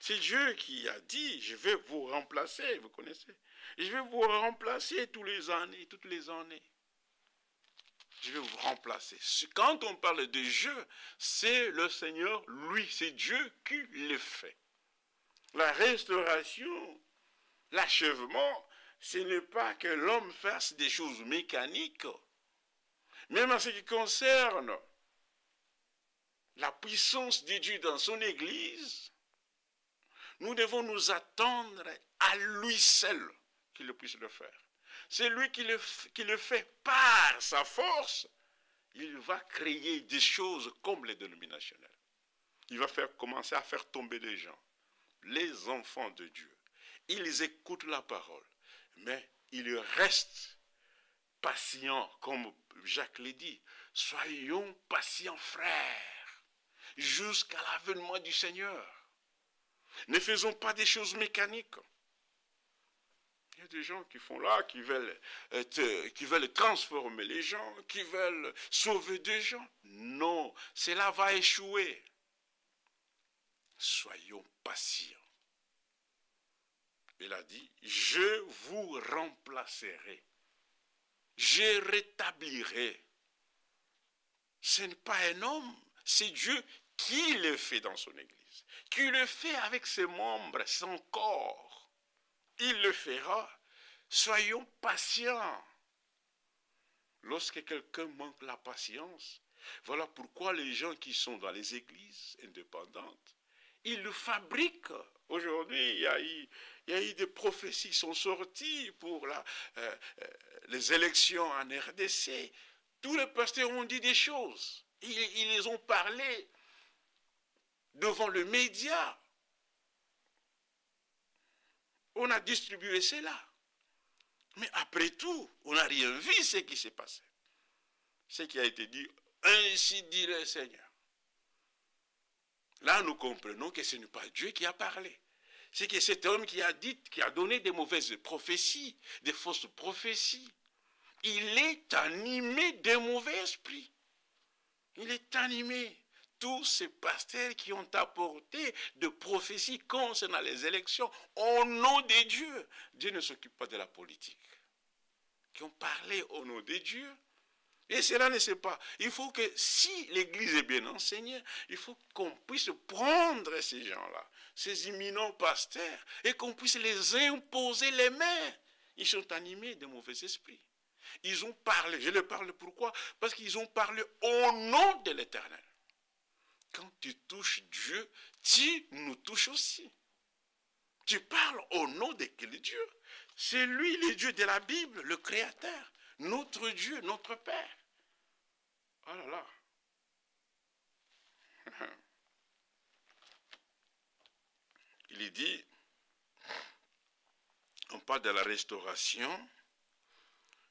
C'est Dieu qui a dit, je vais vous remplacer, vous connaissez. Je vais vous remplacer toutes les années. Je vais vous remplacer. Quand on parle de Dieu, c'est le Seigneur, lui, c'est Dieu qui le fait. La restauration, l'achèvement, ce n'est pas que l'homme fasse des choses mécaniques. Même en ce qui concerne la puissance de Dieu dans son Église, nous devons nous attendre à lui seul qu'il puisse le faire. C'est lui qui le fait par sa force. Il va créer des choses comme les dénominationnels. Il va commencer à faire tomber les gens, les enfants de Dieu. Ils écoutent la parole, mais ils restent patients, comme Jacques l'a dit. Soyons patients, frères, jusqu'à l'avènement du Seigneur. Ne faisons pas des choses mécaniques. Il y a des gens qui font là, qui veulent transformer les gens, qui veulent sauver des gens. Non, cela va échouer. Soyons patients. Il a dit, je vous remplacerai. Je rétablirai. Ce n'est pas un homme, c'est Dieu qui le fait dans son Église, qui le fait avec ses membres, son corps. Il le fera. Soyons patients. Lorsque quelqu'un manque la patience, voilà pourquoi les gens qui sont dans les églises indépendantes, ils le fabriquent. Aujourd'hui, il y a eu des prophéties qui sont sorties pour les élections en RDC. Tous les pasteurs ont dit des choses. Ils les ont parlé devant le média. On a distribué cela. Mais après tout, on n'a rien vu ce qui s'est passé. Ce qui a été dit, ainsi dit le Seigneur. Là, nous comprenons que ce n'est pas Dieu qui a parlé. C'est que cet homme qui a dit, qui a donné des mauvaises prophéties, des fausses prophéties, il est animé d'un mauvais esprit. Il est animé. Tous ces pasteurs qui ont apporté de prophéties concernant les élections au nom de Dieu. Dieu ne s'occupe pas de la politique. Qui ont parlé au nom de Dieu. Et cela ne sait pas. Il faut que si l'Église est bien enseignée, il faut qu'on puisse prendre ces gens-là, ces imminents pasteurs, et qu'on puisse les imposer les mains. Ils sont animés de mauvais esprits. Ils ont parlé. Je leur parle pourquoi? Parce qu'ils ont parlé au nom de l'Éternel. Quand tu touches Dieu, tu nous touches aussi. Tu parles au nom de quel Dieu? C'est lui le Dieu de la Bible, le Créateur, notre Dieu, notre Père. Oh là là. Il est dit, on parle de la restauration,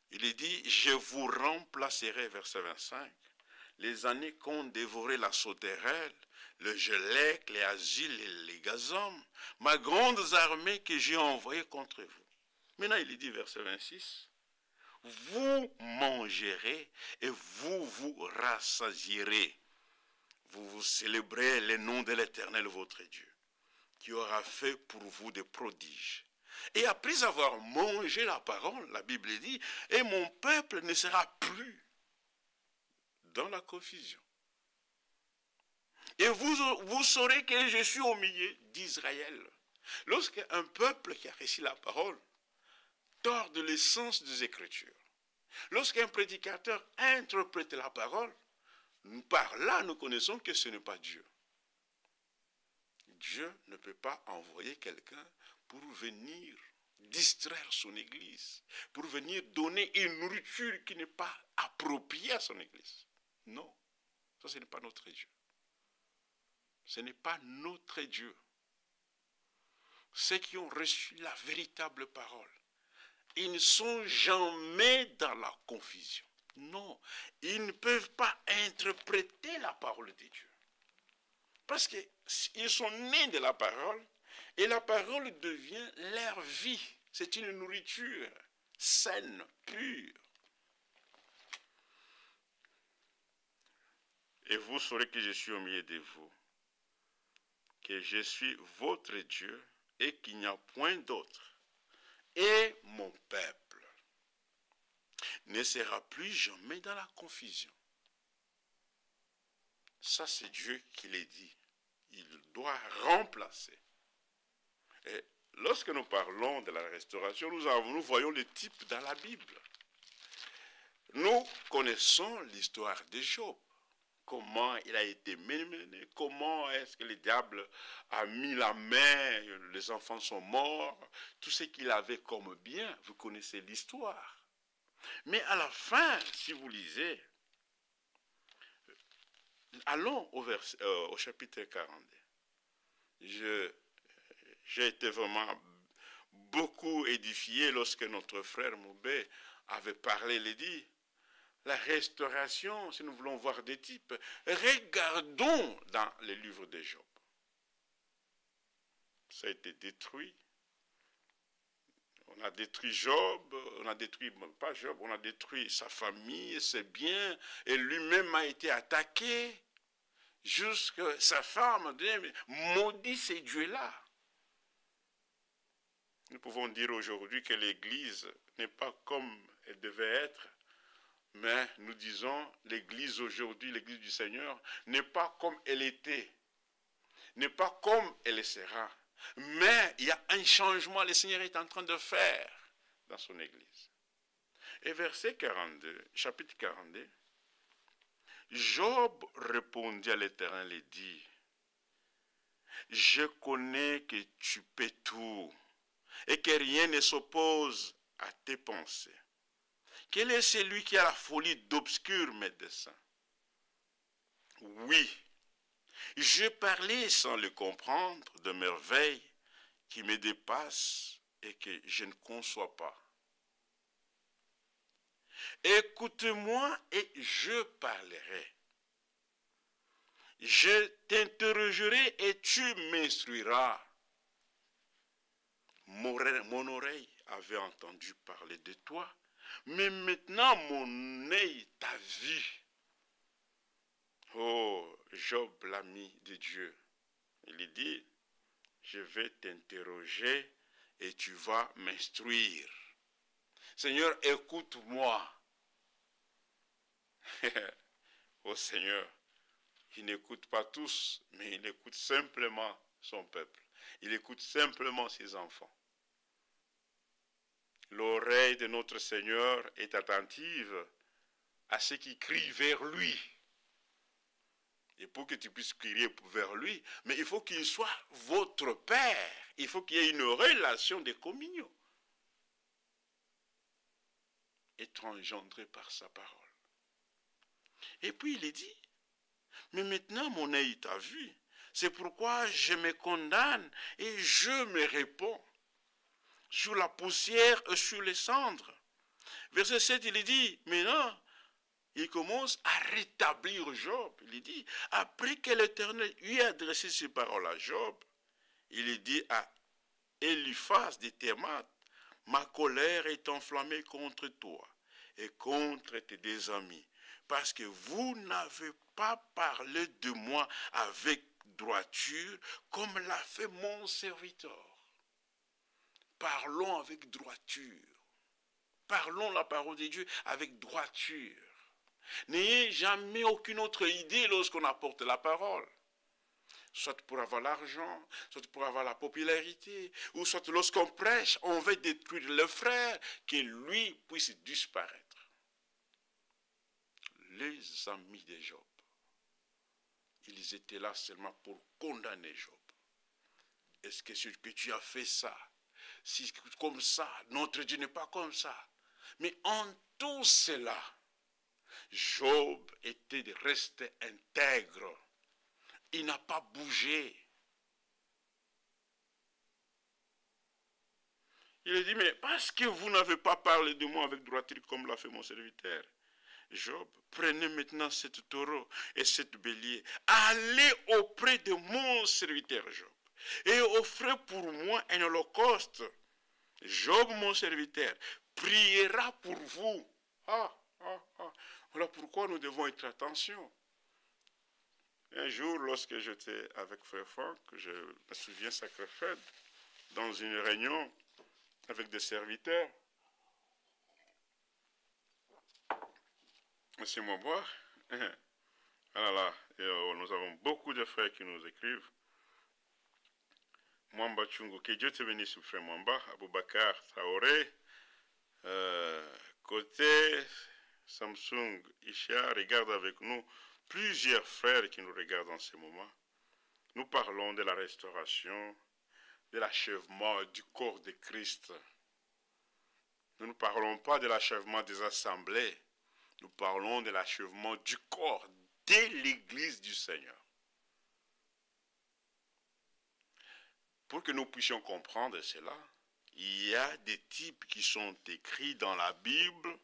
il est dit, je vous remplacerai, verset 25, les années qu'ont dévoré la sauterelle, le gelec, les asiles et les gazons, ma grande armée que j'ai envoyée contre vous. Maintenant, il est dit, verset 26, vous mangerez et vous vous rassasierez. Vous vous célébrez le nom de l'Éternel, votre Dieu, qui aura fait pour vous des prodiges. Et après avoir mangé la parole, la Bible dit, et mon peuple ne sera plus dans la confusion. Et vous saurez que je suis au milieu d'Israël. Lorsqu'un peuple qui a reçu la parole tord de l'essence des Écritures, lorsqu'un prédicateur interprète la parole, par là nous connaissons que ce n'est pas Dieu. Dieu ne peut pas envoyer quelqu'un pour venir distraire son église, pour venir donner une nourriture qui n'est pas appropriée à son église. Non, ça ce n'est pas notre Dieu. Ce n'est pas notre Dieu. Ceux qui ont reçu la véritable parole, ils ne sont jamais dans la confusion. Non, ils ne peuvent pas interpréter la parole de Dieu. Parce qu'ils sont nés de la parole et la parole devient leur vie. C'est une nourriture saine, pure. Et vous saurez que je suis au milieu de vous, que je suis votre Dieu et qu'il n'y a point d'autre. Et mon peuple ne sera plus jamais dans la confusion. Ça, c'est Dieu qui l'a dit. Il doit remplacer. Et lorsque nous parlons de la restauration, nous voyons le type dans la Bible. Nous connaissons l'histoire de Job. Comment il a été mené, comment est-ce que le diable a mis la main, les enfants sont morts, tout ce qu'il avait comme bien, vous connaissez l'histoire. Mais à la fin, si vous lisez, allons au chapitre 42. J'ai été vraiment beaucoup édifié lorsque notre frère Moubé avait parlé, il dit, la restauration, si nous voulons voir des types, regardons dans les livres de Job. Ça a été détruit. On a détruit Job, on a détruit, pas Job, on a détruit sa famille, ses biens, et lui-même a été attaqué, jusqu'à sa femme dit, maudit ces dieux-là. Nous pouvons dire aujourd'hui que l'Église n'est pas comme elle devait être, mais nous disons, l'Église aujourd'hui, l'Église du Seigneur, n'est pas comme elle était, n'est pas comme elle sera. Mais il y a un changement, le Seigneur est en train de faire dans son Église. Et verset 42, chapitre 42, Job répondit à l'Éternel et dit, je connais que tu peux tout et que rien ne s'oppose à tes pensées. Quel est celui qui a la folie d'obscurs mes desseins? Oui, je parlais sans le comprendre de merveilles qui me dépassent et que je ne conçois pas. Écoute-moi et je parlerai. Je t'interrogerai et tu m'instruiras. Mon oreille avait entendu parler de toi, mais maintenant mon œil t'a vu. Oh, Job, l'ami de Dieu, il dit, je vais t'interroger et tu vas m'instruire. Seigneur, écoute-moi. Oh Seigneur, il n'écoute pas tous, mais il écoute simplement son peuple. Il écoute simplement ses enfants. L'oreille de notre Seigneur est attentive à ceux qui crient vers lui. Et pour que tu puisses crier vers lui, mais il faut qu'il soit votre Père. Il faut qu'il y ait une relation de communion. Être engendré par sa parole. Et puis il est dit, mais maintenant mon œil t'a vu. C'est pourquoi je me condamne et je me réponds sur la poussière et sur les cendres. Verset 7, il est dit, maintenant, il commence à rétablir Job. Il dit, après que l'Éternel lui a adressé ces paroles à Job, il dit à Eliphaz de Thémat, ma colère est enflammée contre toi et contre tes deux amis, parce que vous n'avez pas parlé de moi avec droiture, comme l'a fait mon serviteur. Parlons avec droiture. Parlons la parole de Dieu avec droiture. N'ayez jamais aucune autre idée lorsqu'on apporte la parole. Soit pour avoir l'argent, soit pour avoir la popularité, ou soit lorsqu'on prêche, on veut détruire le frère, que lui puisse disparaître. Les amis de Job, ils étaient là seulement pour condamner Job. Est-ce que tu as fait ça? Si comme ça, notre Dieu n'est pas comme ça. Mais en tout cela, Job était resté intègre. Il n'a pas bougé. Il a dit, mais parce que vous n'avez pas parlé de moi avec droiture comme l'a fait mon serviteur, Job, prenez maintenant cette taureau et cette bélier, allez auprès de mon serviteur Job, et offrez pour moi un holocauste. Job, mon serviteur, priera pour vous. Voilà pourquoi nous devons être attention. Un jour, lorsque j'étais avec Frère Franck, je me souviens sacré-fête, dans une réunion avec des serviteurs, Monsieur Mobois, voilà, nous avons beaucoup de frères qui nous écrivent. Mwamba Chungu, que Dieu te bénisse, frère Mwamba, Aboubakar Traoré, côté Samsung Isha, regarde avec nous plusieurs frères qui nous regardent en ce moment. Nous parlons de la restauration, de l'achèvement du corps de Christ. Nous ne parlons pas de l'achèvement des assemblées, nous parlons de l'achèvement du corps de l'Église du Seigneur. Pour que nous puissions comprendre cela, il y a des types qui sont écrits dans la Bible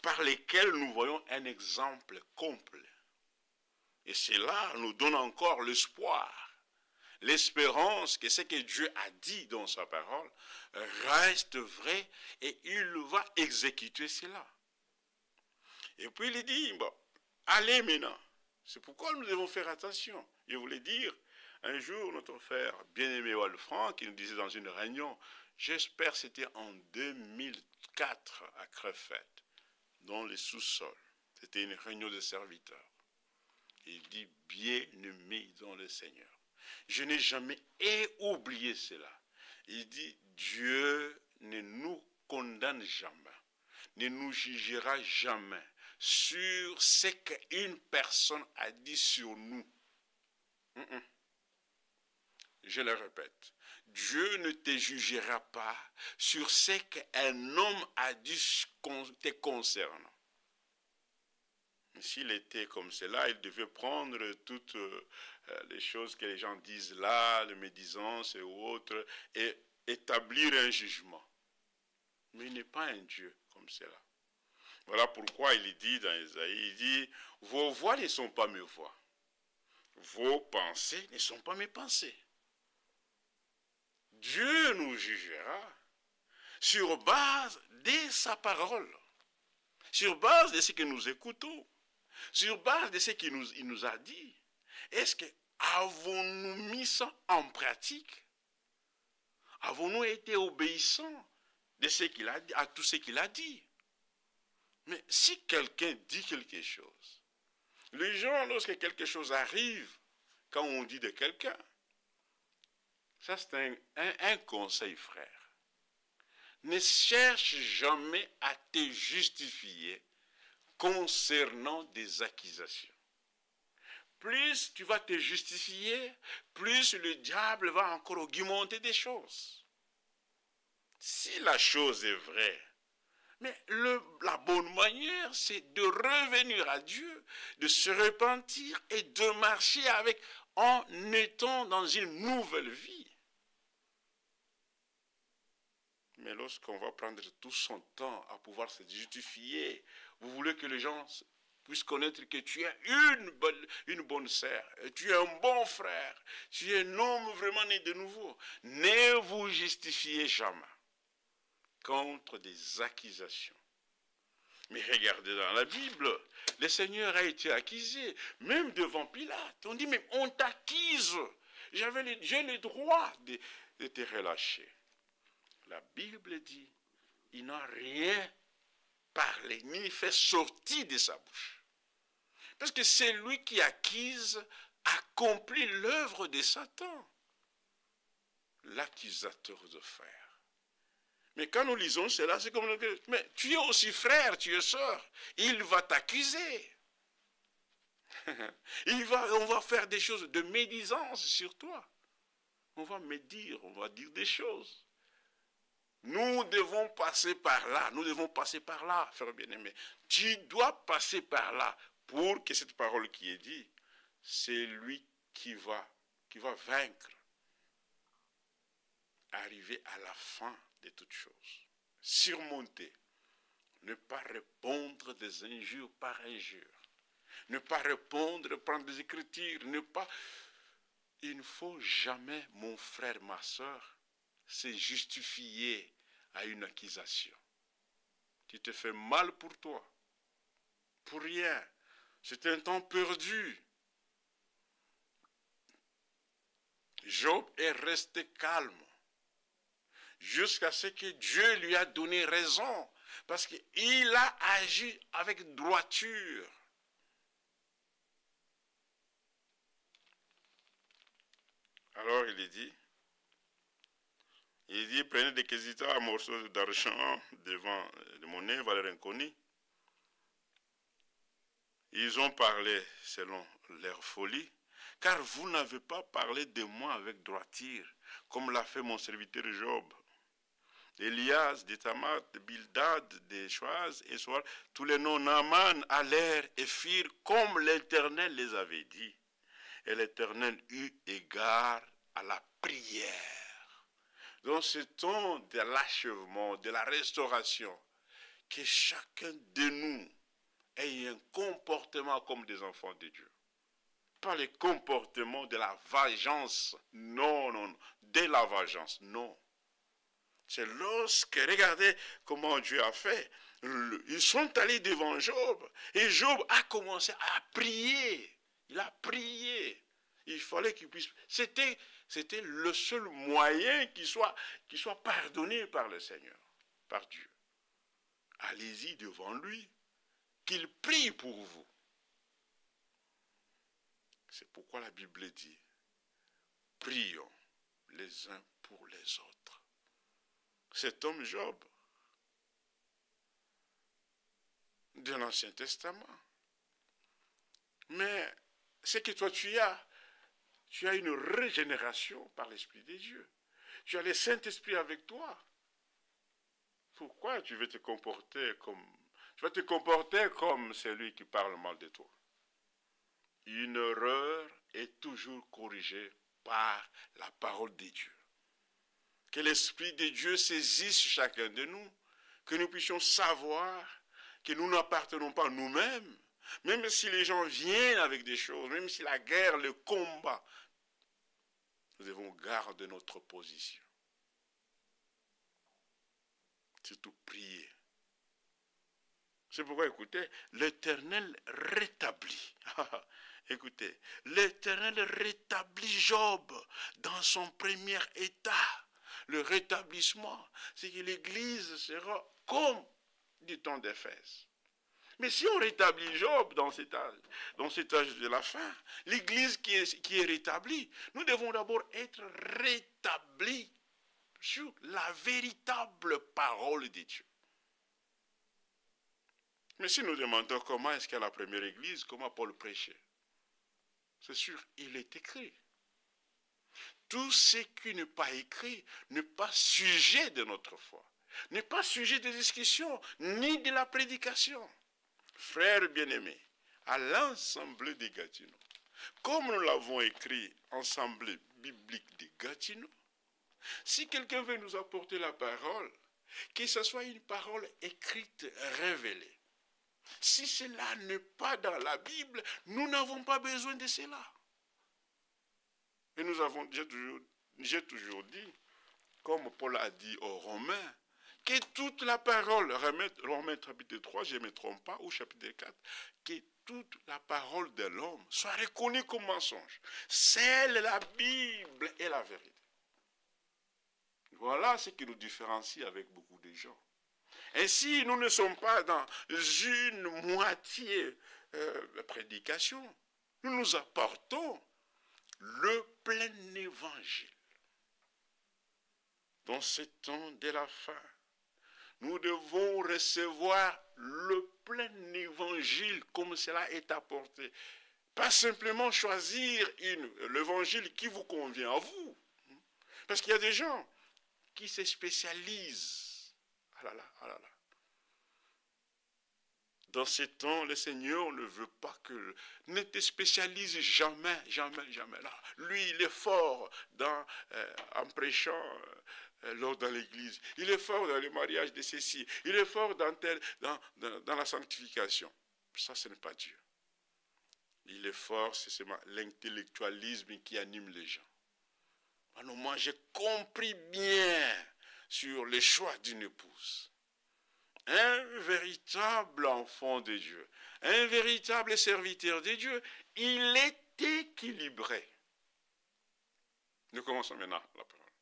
par lesquels nous voyons un exemple complet. Et cela nous donne encore l'espoir, l'espérance que ce que Dieu a dit dans sa parole reste vrai et il va exécuter cela. Et puis il dit, bon, allez maintenant. C'est pourquoi nous devons faire attention. Je voulais dire, un jour, notre frère bien-aimé Walfranc, qui nous disait dans une réunion, j'espère que c'était en 2004 à Crefeld, dans les sous-sols. C'était une réunion de serviteurs. Il dit, bien-aimé dans le Seigneur. Je n'ai jamais oublié cela. Il dit, Dieu ne nous condamne jamais, ne nous jugera jamais sur ce qu'une personne a dit sur nous. Je le répète, Dieu ne te jugera pas sur ce qu'un homme a dit te concernant. S'il était comme cela, il devait prendre toutes les choses que les gens disent là, les médisances et autres, et établir un jugement. Mais il n'est pas un Dieu comme cela. Voilà pourquoi il dit dans Ésaïe, il dit, vos voix ne sont pas mes voix. Vos pensées ne sont pas mes pensées. Dieu nous jugera sur base de sa parole, sur base de ce que nous écoutons, sur base de ce qu'il nous a dit. Est-ce que avons-nous mis ça en pratique? Avons-nous été obéissants de ce qu'il a dit, à tout ce qu'il a dit? Mais si quelqu'un dit quelque chose, les gens, lorsque quelque chose arrive, quand on dit de quelqu'un, ça c'est un conseil, frère. Ne cherche jamais à te justifier concernant des accusations. Plus tu vas te justifier, plus le diable va encore augmenter des choses. Si la chose est vraie, mais la bonne manière, c'est de revenir à Dieu, de se repentir et de marcher avec en étant dans une nouvelle vie. Mais lorsqu'on va prendre tout son temps à pouvoir se justifier, vous voulez que les gens puissent connaître que tu es une bonne sœur, tu es un bon frère, tu es un homme vraiment né de nouveau. Ne vous justifiez jamais contre des accusations. Mais regardez dans la Bible, le Seigneur a été accusé, même devant Pilate. On dit, mais on t'accuse. J'ai le droit de te relâcher. La Bible dit, il n'a rien parlé, ni fait sortir de sa bouche. Parce que c'est lui qui accuse, accomplit l'œuvre de Satan, l'accusateur de frère. Mais quand nous lisons cela, c'est comme, mais tu es aussi frère, tu es sœur, il va t'accuser. On va faire des choses de médisance sur toi. On va médire, on va dire des choses. Nous devons passer par là, frère bien-aimé. Tu dois passer par là pour que cette parole qui est dite, c'est lui qui va vaincre, arriver à la fin de toutes choses, surmonter Ne pas répondre des injures par injures. Ne pas répondre, prendre des écritures, ne pas... Il ne faut jamais, mon frère, ma soeur, se justifier à une accusation. Tu te fais mal pour toi, pour rien. C'est un temps perdu. Job est resté calme jusqu'à ce que Dieu lui a donné raison, parce qu'il a agi avec droiture. Alors il dit, prenez des quesiteurs, un morceau d'argent devant de monnaie, valeur inconnue. Ils ont parlé selon leur folie, car vous n'avez pas parlé de moi avec droiture, comme l'a fait mon serviteur Job. Elias, de Tamat, de Bildad, de Choaz, et soit tous les noms Naaman allèrent et firent comme l'Éternel les avait dit. Et l'Éternel eut égard à la prière. Donc ce temps de l'achèvement, de la restauration, que chacun de nous ait un comportement comme des enfants de Dieu. Pas le comportement de la vengeance, non, non, non, de la vengeance, non. C'est lorsque, regardez comment Dieu a fait, ils sont allés devant Job, et Job a commencé à prier. Il a prié. Il fallait qu'il puisse... C'était le seul moyen qu'il soit pardonné par le Seigneur, par Dieu. Allez-y devant lui, qu'il prie pour vous. C'est pourquoi la Bible dit, prions les uns pour les autres. Cet homme Job, de l'Ancien Testament. Mais c'est que toi tu as une régénération par l'Esprit de Dieu. Tu as le Saint-Esprit avec toi. Pourquoi tu vas te comporter comme celui qui parle mal de toi? Une erreur est toujours corrigée par la parole de Dieu. Que l'Esprit de Dieu saisisse chacun de nous, que nous puissions savoir que nous n'appartenons pas nous-mêmes, même si les gens viennent avec des choses, même si la guerre, le combat, nous devons garder notre position. Surtout prier. C'est pourquoi, écoutez, l'Éternel rétablit. Écoutez, l'Éternel rétablit Job dans son premier état. Le rétablissement, c'est que l'Église sera comme du temps d'Éphèse. Mais si on rétablit Job dans cet âge de la fin, l'Église qui est rétablie, nous devons d'abord être rétablis sur la véritable parole de Dieu. Mais si nous demandons comment est-ce qu'est la première Église, comment Paul prêchait, c'est sûr, il est écrit. Tout ce qui n'est pas écrit n'est pas sujet de notre foi, n'est pas sujet de discussion, ni de la prédication. Frères bien-aimés, à l'Assemblée des Gatineaux, comme nous l'avons écrit, Assemblée biblique des Gatineaux, si quelqu'un veut nous apporter la parole, que ce soit une parole écrite, révélée. Si cela n'est pas dans la Bible, nous n'avons pas besoin de cela. Et j'ai toujours dit, comme Paul a dit aux Romains, que toute la parole, Romains chapitre 3, je ne me trompe pas, ou chapitre 4, que toute la parole de l'homme soit reconnue comme mensonge. Seule la Bible est la vérité. Voilà ce qui nous différencie avec beaucoup de gens. Ainsi, nous ne sommes pas dans une moitié prédication. Nous nous apportons le plein évangile. Dans ce temps de la fin, nous devons recevoir le plein évangile comme cela est apporté. Pas simplement choisir l'évangile qui vous convient à vous. Parce qu'il y a des gens qui se spécialisent. Ah là là, ah là là. Dans ces temps, le Seigneur ne veut pas que... Ne te spécialise jamais, jamais, jamais. Là, lui, il est fort en prêchant dans l'église. Il est fort dans le mariage de ceci. Il est fort dans la sanctification. Ça, ce n'est pas Dieu. Il est fort, c'est seulement l'intellectualisme qui anime les gens. Alors moi, j'ai compris bien sur le choix d'une épouse. Un véritable enfant de Dieu, un véritable serviteur de Dieu, il est équilibré. Nous commençons maintenant la parole.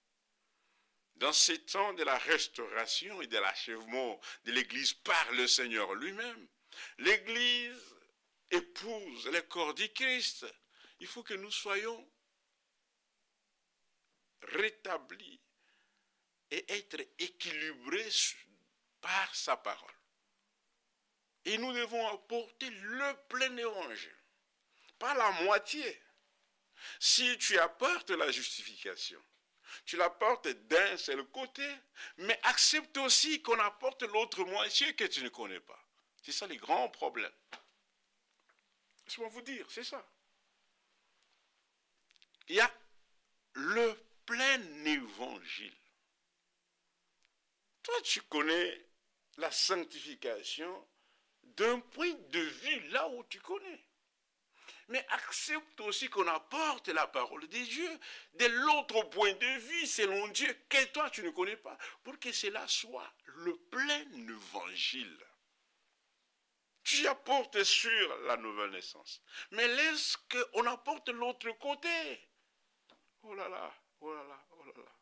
Dans ces temps de la restauration et de l'achèvement de l'Église par le Seigneur lui-même, l'Église épouse le corps du Christ. Il faut que nous soyons rétablis et être équilibrés par sa parole. Et nous devons apporter le plein évangile, pas la moitié. Si tu apportes la justification, tu l'apportes d'un seul côté, mais accepte aussi qu'on apporte l'autre moitié que tu ne connais pas. C'est ça les grands problèmes. Laissez-moi vous dire, c'est ça. Il y a le plein évangile. Toi, tu connais la sanctification d'un point de vue là où tu connais. Mais accepte aussi qu'on apporte la parole de Dieu de l'autre point de vue, selon Dieu, que toi tu ne connais pas, pour que cela soit le plein évangile. Tu apportes sur la nouvelle naissance, mais laisse qu'on apporte l'autre côté. Oh là là, oh là là, oh là là.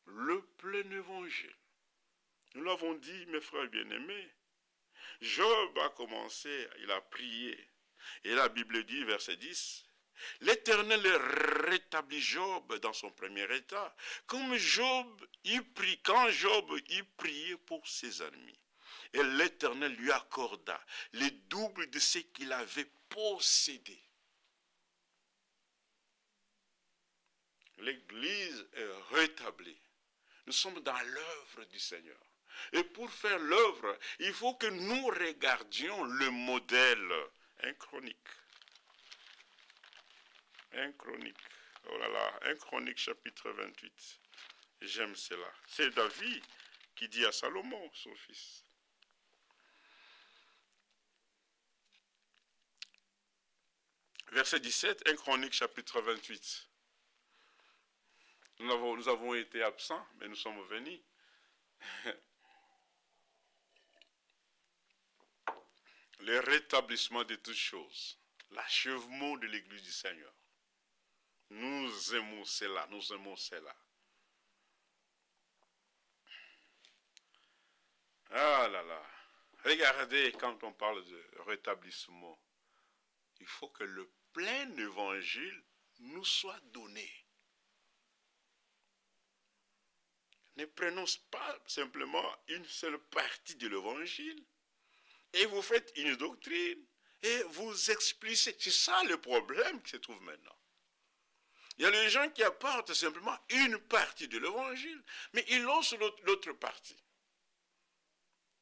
Le plein évangile. Nous l'avons dit, mes frères bien-aimés. Job a commencé, il a prié. Et la Bible dit, verset 10, l'Éternel rétablit Job dans son premier état, comme Job y prie, quand Job y priait pour ses ennemis. Et l'Éternel lui accorda les doubles de ce qu'il avait possédé. L'Église est rétablie. Nous sommes dans l'œuvre du Seigneur. Et pour faire l'œuvre, il faut que nous regardions le modèle. Un Chronique. Un Chronique. Oh là là, un Chronique chapitre 28. J'aime cela. C'est David qui dit à Salomon, son fils. Verset 17, un Chronique chapitre 28. Nous avons été absents, mais nous sommes venus. Le rétablissement de toutes choses, l'achèvement de l'Église du Seigneur. Nous aimons cela, nous aimons cela. Ah là là, regardez quand on parle de rétablissement, il faut que le plein évangile nous soit donné. Ne prenons pas simplement une seule partie de l'évangile et vous faites une doctrine et vous explicitez. C'est ça le problème qui se trouve maintenant. Il y a les gens qui apportent simplement une partie de l'évangile, mais ils lancent l'autre partie.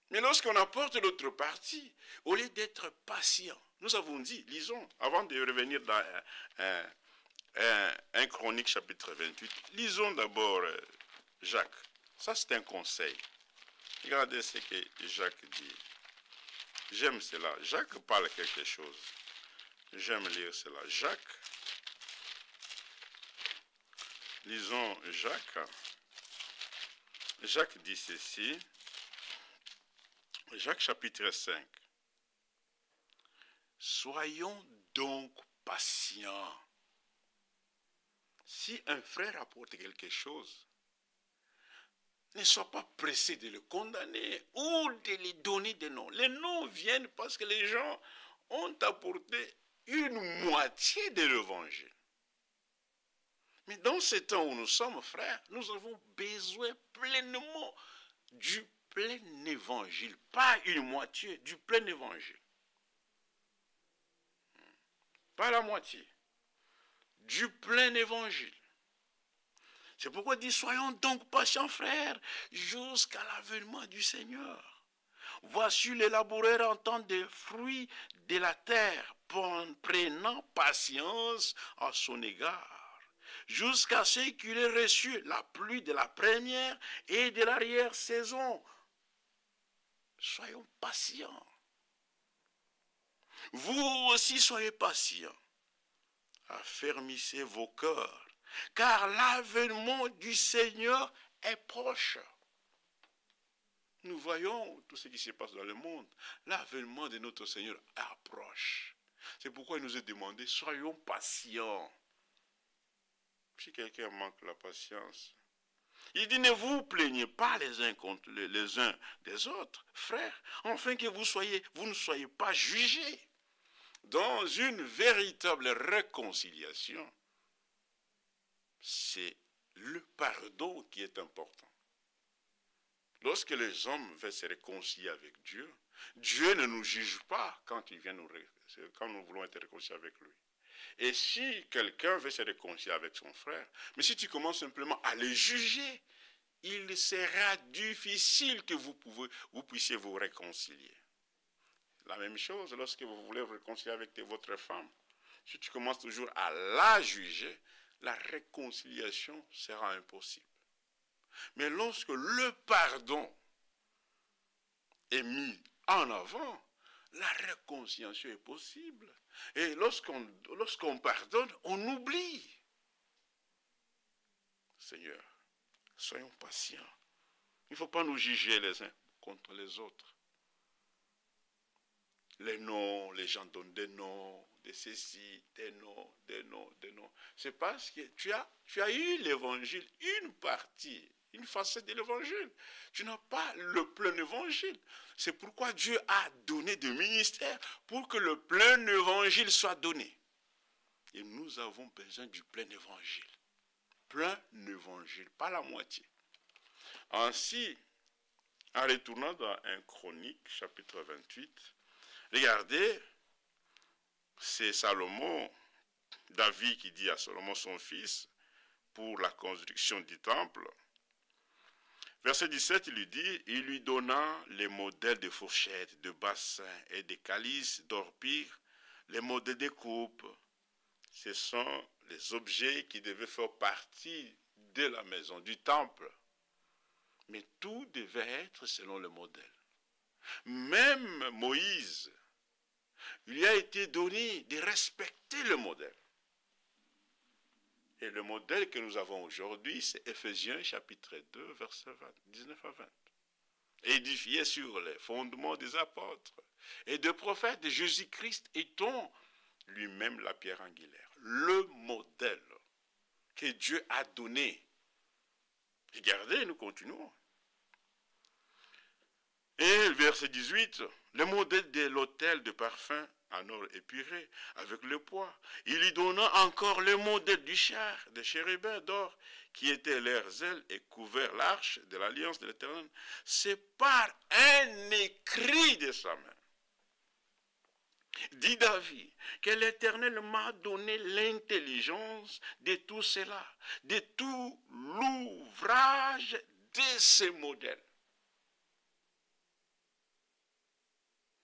Mais lorsqu'on apporte l'autre partie, au lieu d'être patient, nous avons dit, lisons, avant de revenir dans un Chronique chapitre 28, lisons d'abord Jacques. Ça, c'est un conseil. Regardez ce que Jacques dit. J'aime cela. Jacques parle quelque chose. J'aime lire cela. Jacques. Lisons Jacques. Jacques dit ceci. Jacques chapitre 5. Soyons donc patients. Si un frère apporte quelque chose, ne sois pas pressé de le condamner ou de lui donner des noms. Les noms viennent parce que les gens ont apporté une moitié de l'évangile. Mais dans ce temps où nous sommes frères, nous avons besoin pleinement du plein évangile. Pas une moitié, du plein évangile. Pas la moitié. Du plein évangile. C'est pourquoi il dit, soyons donc patients, frères, jusqu'à l'avènement du Seigneur. Voici les laboureurs en temps des fruits de la terre, prenant patience à son égard. jusqu'à ce qu'il ait reçu la pluie de la première et de l'arrière-saison. Soyons patients. Vous aussi soyez patients. Affermissez vos cœurs, car l'avènement du Seigneur est proche. Nous voyons tout ce qui se passe dans le monde. L'avènement de notre Seigneur approche. C'est pourquoi il nous est demandé, soyons patients. Si quelqu'un manque la patience, il dit, ne vous plaignez pas les uns contre les uns des autres, frères, afin que vous ne soyez pas jugés. Dans une véritable réconciliation, c'est le pardon qui est important. Lorsque les hommes veulent se réconcilier avec Dieu, Dieu ne nous juge pas quand nous voulons être réconciliés avec lui. Et si quelqu'un veut se réconcilier avec son frère, mais si tu commences simplement à le juger, il sera difficile que vous puissiez vous réconcilier. La même chose lorsque vous voulez vous réconcilier avec votre femme. Si tu commences toujours à la juger, la réconciliation sera impossible. Mais lorsque le pardon est mis en avant, la réconciliation est possible. Et lorsqu'on pardonne, on oublie. Seigneur, soyons patients. Il ne faut pas nous juger les uns contre les autres. Les noms, les gens donnent des noms, des ceci, des noms, des noms, des noms. C'est parce que tu as eu l'évangile, une partie, une facette de l'évangile. Tu n'as pas le plein évangile. C'est pourquoi Dieu a donné des ministères pour que le plein évangile soit donné. Et nous avons besoin du plein évangile. Plein évangile, pas la moitié. Ainsi, en retournant dans 1 Chronique, chapitre 28, regardez, c'est Salomon, David qui dit à Salomon son fils, pour la construction du temple. Verset 17, il lui dit, il lui donna les modèles de fourchettes, de bassins et de calices d'or-pire, les modèles des coupes. Ce sont les objets qui devaient faire partie de la maison, du temple. Mais tout devait être selon le modèle. Même Moïse, il lui a été donné de respecter le modèle. Et le modèle que nous avons aujourd'hui, c'est Éphésiens chapitre 2, versets 19 à 20. Édifié sur les fondements des apôtres et des prophètes de Jésus-Christ étant lui-même la pierre angulaire. Le modèle que Dieu a donné. Regardez, nous continuons. Et verset 18, le modèle de l'autel de parfum en or épuré avec le poids. Il lui donna encore le modèle du char, des chérubins d'or, qui étaient leurs ailes et couvert l'arche de l'alliance de l'Éternel. C'est par un écrit de sa main, dit David, que l'Éternel m'a donné l'intelligence de tout cela, de tout l'ouvrage de ces modèles.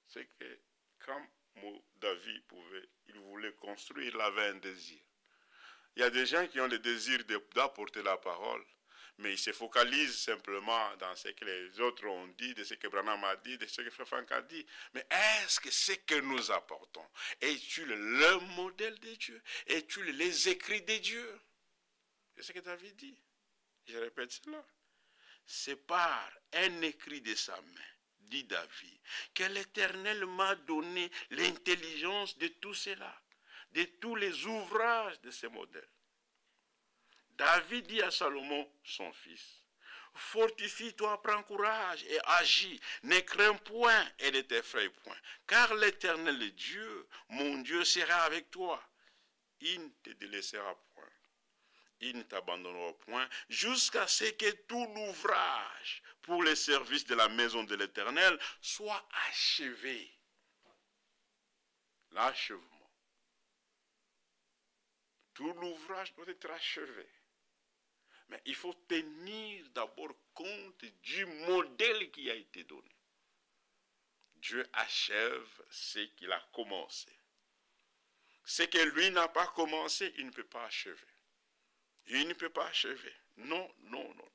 C'est que quand David il voulait construire, il avait un désir. Il y a des gens qui ont le désir d'apporter la parole, mais ils se focalisent simplement dans ce que les autres ont dit, de ce que Branham a dit, de ce que Franck a dit. Mais est-ce que ce que nous apportons est-il le modèle de Dieu? Est-il les écrits de Dieu? C'est ce que David dit. Je répète cela. C'est par un écrit de sa main, dit David, que l'Éternel m'a donné l'intelligence de tout cela, de tous les ouvrages de ces modèles. David dit à Salomon, son fils, fortifie-toi, prends courage et agis, ne crains point et ne t'effraie point, car l'Éternel est Dieu, mon Dieu sera avec toi. Il ne te délaissera point, il ne t'abandonnera point, jusqu'à ce que tout l'ouvrage pour les services de la maison de l'Éternel soit achevé. L'achèvement. Tout l'ouvrage doit être achevé. Mais il faut tenir d'abord compte du modèle qui a été donné. Dieu achève ce qu'il a commencé. Ce que lui n'a pas commencé, il ne peut pas achever. Il ne peut pas achever. Non, non, non.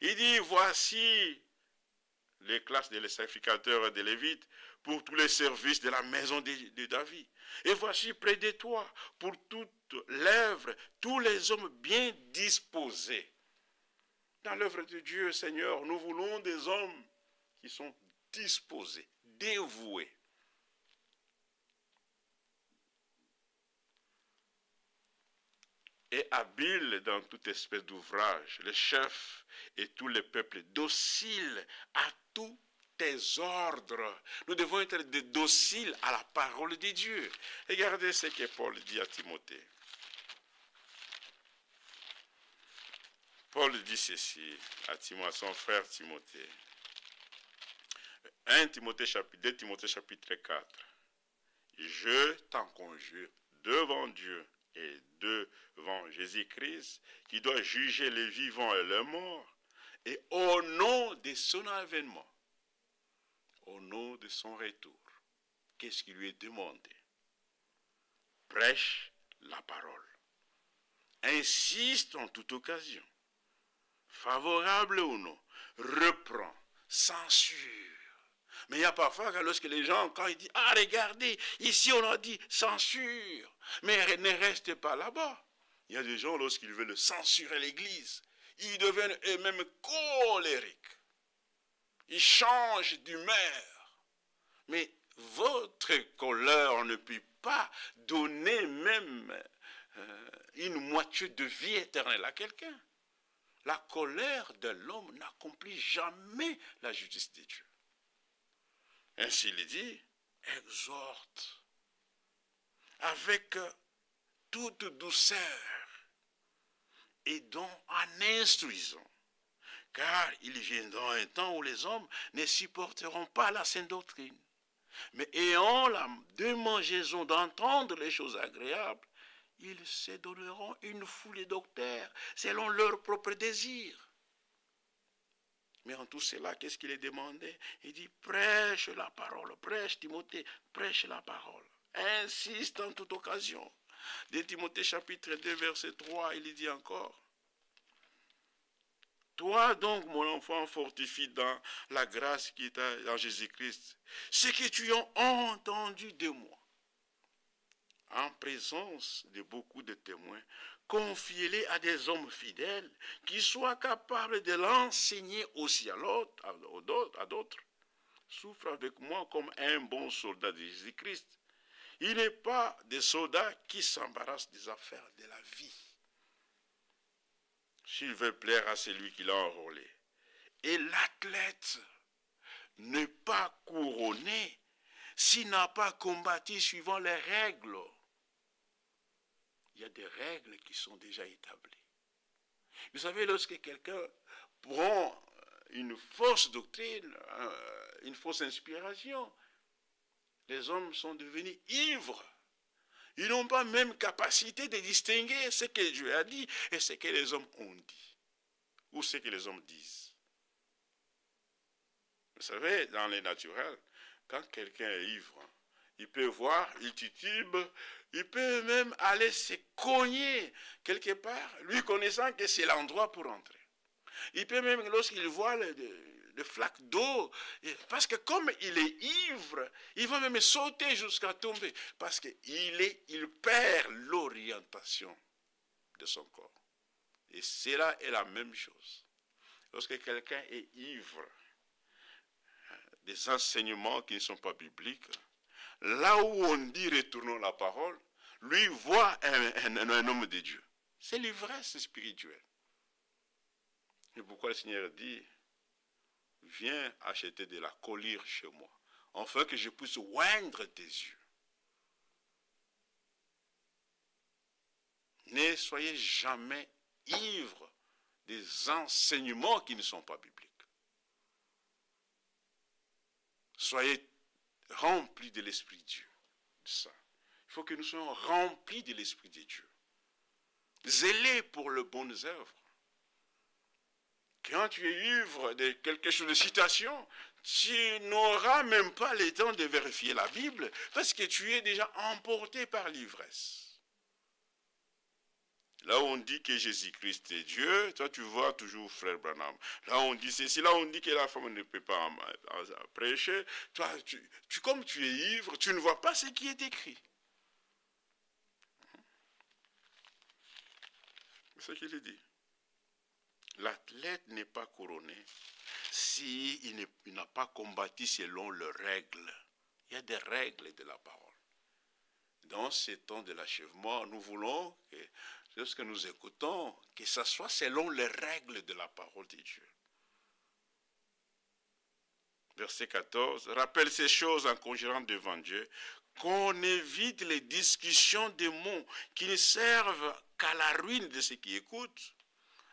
Il dit, voici les classes des sacrificateurs et des Lévites pour tous les services de la maison de David. Et voici près de toi, pour toute l'œuvre, tous les hommes bien disposés. Dans l'œuvre de Dieu, Seigneur, nous voulons des hommes qui sont disposés, dévoués. Et habiles dans toute espèce d'ouvrage, les chefs et tous les peuples dociles à tous tes ordres. Nous devons être dociles à la parole de Dieu. Regardez ce que Paul dit à Timothée. Paul dit ceci à son frère Timothée. 2 Timothée chapitre 4. Je t'en conjure devant Dieu et devant Jésus-Christ, qui doit juger les vivants et les morts, et au nom de son avènement, au nom de son retour, qu'est-ce qui lui est demandé? Prêche la parole. Insiste en toute occasion, favorable ou non, reprend, censure. Mais il y a parfois que lorsque les gens, quand ils disent, ah regardez, ici on a dit censure, mais ne restez pas là-bas. Il y a des gens, lorsqu'ils veulent censurer l'église, ils deviennent eux-mêmes colériques. Ils changent d'humeur. Mais votre colère ne peut pas donner même une moitié de vie éternelle à quelqu'un. La colère de l'homme n'accomplit jamais la justice de Dieu. Ainsi il dit, exhorte avec toute douceur et donc en instruisant, car il viendra un temps où les hommes ne supporteront pas la saine doctrine, mais ayant la démangeaison d'entendre les choses agréables, ils se donneront une foule de docteurs selon leurs propres désirs. Mais en tout cela, qu'est-ce qu'il est demandé? Il dit, prêche la parole, prêche Timothée, prêche la parole. Insiste en toute occasion. De Timothée chapitre 2, verset 3, il dit encore, toi donc, mon enfant, fortifie dans la grâce qui est en Jésus-Christ, ce que tu as entendu de moi, en présence de beaucoup de témoins, confiez-les à des hommes fidèles qui soient capables de l'enseigner aussi à d'autres. Souffre avec moi comme un bon soldat de Jésus-Christ. Il n'est pas des soldats qui s'embarrassent des affaires de la vie, s'il veut plaire à celui qui l'a enrôlé. Et l'athlète n'est pas couronné s'il n'a pas combattu suivant les règles. Il y a des règles qui sont déjà établies. Vous savez, lorsque quelqu'un prend une fausse doctrine, une fausse inspiration, les hommes sont devenus ivres. Ils n'ont pas même capacité de distinguer ce que Dieu a dit et ce que les hommes ont dit, ou ce que les hommes disent. Vous savez, dans les naturels, quand quelqu'un est ivre, il peut voir, il titube, il peut même aller se cogner quelque part, lui connaissant que c'est l'endroit pour entrer. Il peut même, lorsqu'il voit le flaque d'eau, parce que comme il est ivre, il va même sauter jusqu'à tomber, parce qu'il perd l'orientation de son corps. Et cela est la même chose. Lorsque quelqu'un est ivre des enseignements qui ne sont pas bibliques, là où on dit retournons la parole, lui voit un homme de Dieu. C'est l'ivresse spirituelle. Et pourquoi le Seigneur dit, viens acheter de la collyre chez moi, afin que je puisse oindre tes yeux. Ne soyez jamais ivres des enseignements qui ne sont pas bibliques. Soyez remplis de l'Esprit de Dieu. Ça. Il faut que nous soyons remplis de l'Esprit de Dieu. Zélés pour les bonnes œuvres. Quand tu es ivre de quelque chose de citation, tu n'auras même pas le temps de vérifier la Bible parce que tu es déjà emporté par l'ivresse. Là où on dit que Jésus-Christ est Dieu, toi tu vois toujours frère Branham. Là où on dit ceci, là où on dit que la femme ne peut pas prêcher, toi comme tu es ivre, tu ne vois pas ce qui est écrit. C'est ce qu'il dit. L'athlète n'est pas couronné s'il n'a pas combattu selon leurs règles. Il y a des règles de la parole. Dans ces temps de l'achèvement, nous voulons que lorsque nous écoutons, que ça soit selon les règles de la parole de Dieu. Verset 14, rappelle ces choses en conjurant devant Dieu, qu'on évite les discussions de mots qui ne servent qu'à la ruine de ceux qui écoutent.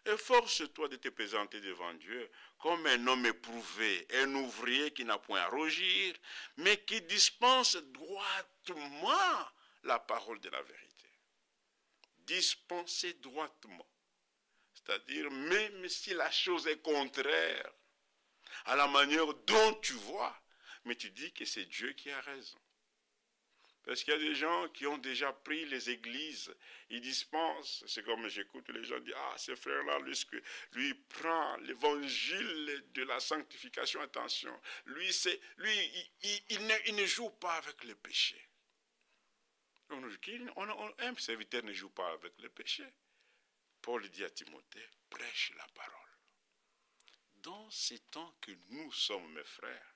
Efforce-toi de te présenter devant Dieu comme un homme éprouvé, un ouvrier qui n'a point à rougir, mais qui dispense droitement la parole de la vérité. Dispenser droitement. C'est-à-dire, même si la chose est contraire à la manière dont tu vois, mais tu dis que c'est Dieu qui a raison. Parce qu'il y a des gens qui ont déjà pris les églises, ils dispensent, c'est comme j'écoute les gens dire, ah, ce frère-là, lui prend l'évangile de la sanctification, attention, il ne joue pas avec le péché. Un serviteur ne joue pas avec le péché. Paul dit à Timothée, prêche la parole. Dans ces temps que nous sommes, mes frères,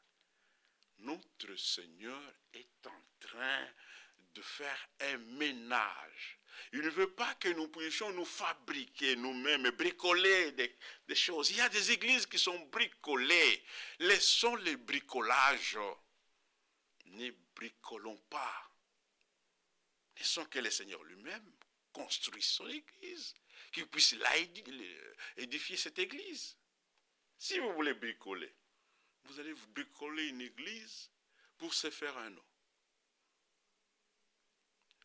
notre Seigneur est en train de faire un ménage. Il ne veut pas que nous puissions nous fabriquer nous-mêmes, bricoler des choses. Il y a des églises qui sont bricolées. Laissons les bricolages. Ne bricolons pas. Laissons que le Seigneur lui-même construise son église, qu'il puisse édifier cette église. Si vous voulez bricoler, vous allez vous bricoler une église pour se faire un nom.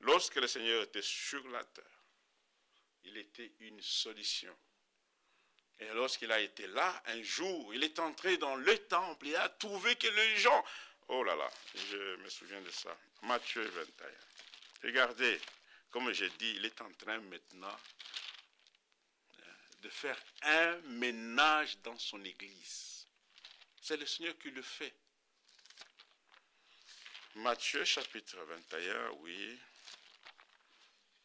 Lorsque le Seigneur était sur la terre, il était une solution. Et lorsqu'il a été là, un jour, il est entré dans le temple et a trouvé que les gens... Oh là là, je me souviens de ça. Matthieu 21. Regardez, comme j'ai dit, il est en train maintenant de faire un ménage dans son église. C'est le Seigneur qui le fait. Matthieu chapitre 21, oui.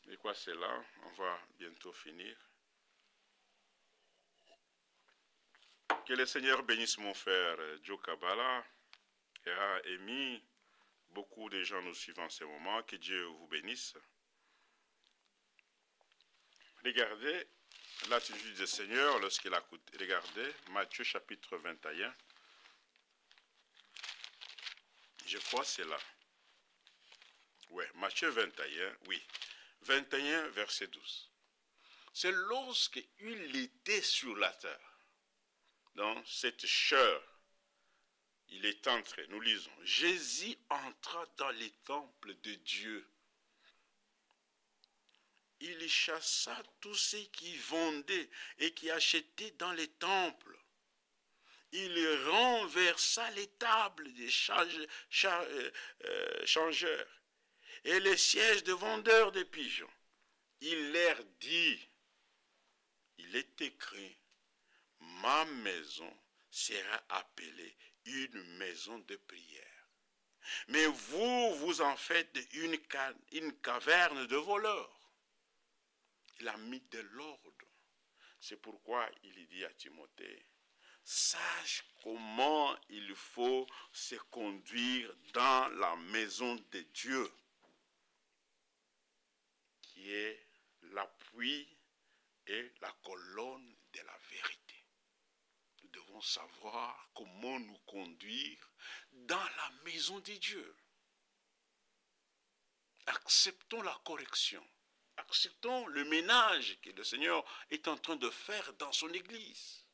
Et quoi c'est là? On va bientôt finir. Que le Seigneur bénisse mon frère Joe Kabbalah, qui a émis beaucoup de gens nous suivant en ce moment. Que Dieu vous bénisse. Regardez l'attitude du Seigneur lorsqu'il a écouté. Regardez Matthieu chapitre 21. Je crois que c'est là. Oui, Matthieu 21, oui. 21, verset 12. C'est lorsqu'il était sur la terre, dans cette chair, il est entré, nous lisons, Jésus entra dans les temples de Dieu. Il chassa tous ceux qui vendaient et qui achetaient dans les temples. Il renversa les tables des changeurs et les sièges de vendeurs de pigeons. Il leur dit, il est écrit, ma maison sera appelée une maison de prière. Mais vous en faites une caverne de voleurs. Il a mis de l'ordre. C'est pourquoi il dit à Timothée, sache comment il faut se conduire dans la maison de Dieu, qui est l'appui et la colonne de la vérité. Nous devons savoir comment nous conduire dans la maison de Dieu. Acceptons la correction. Acceptons le ménage que le Seigneur est en train de faire dans son église.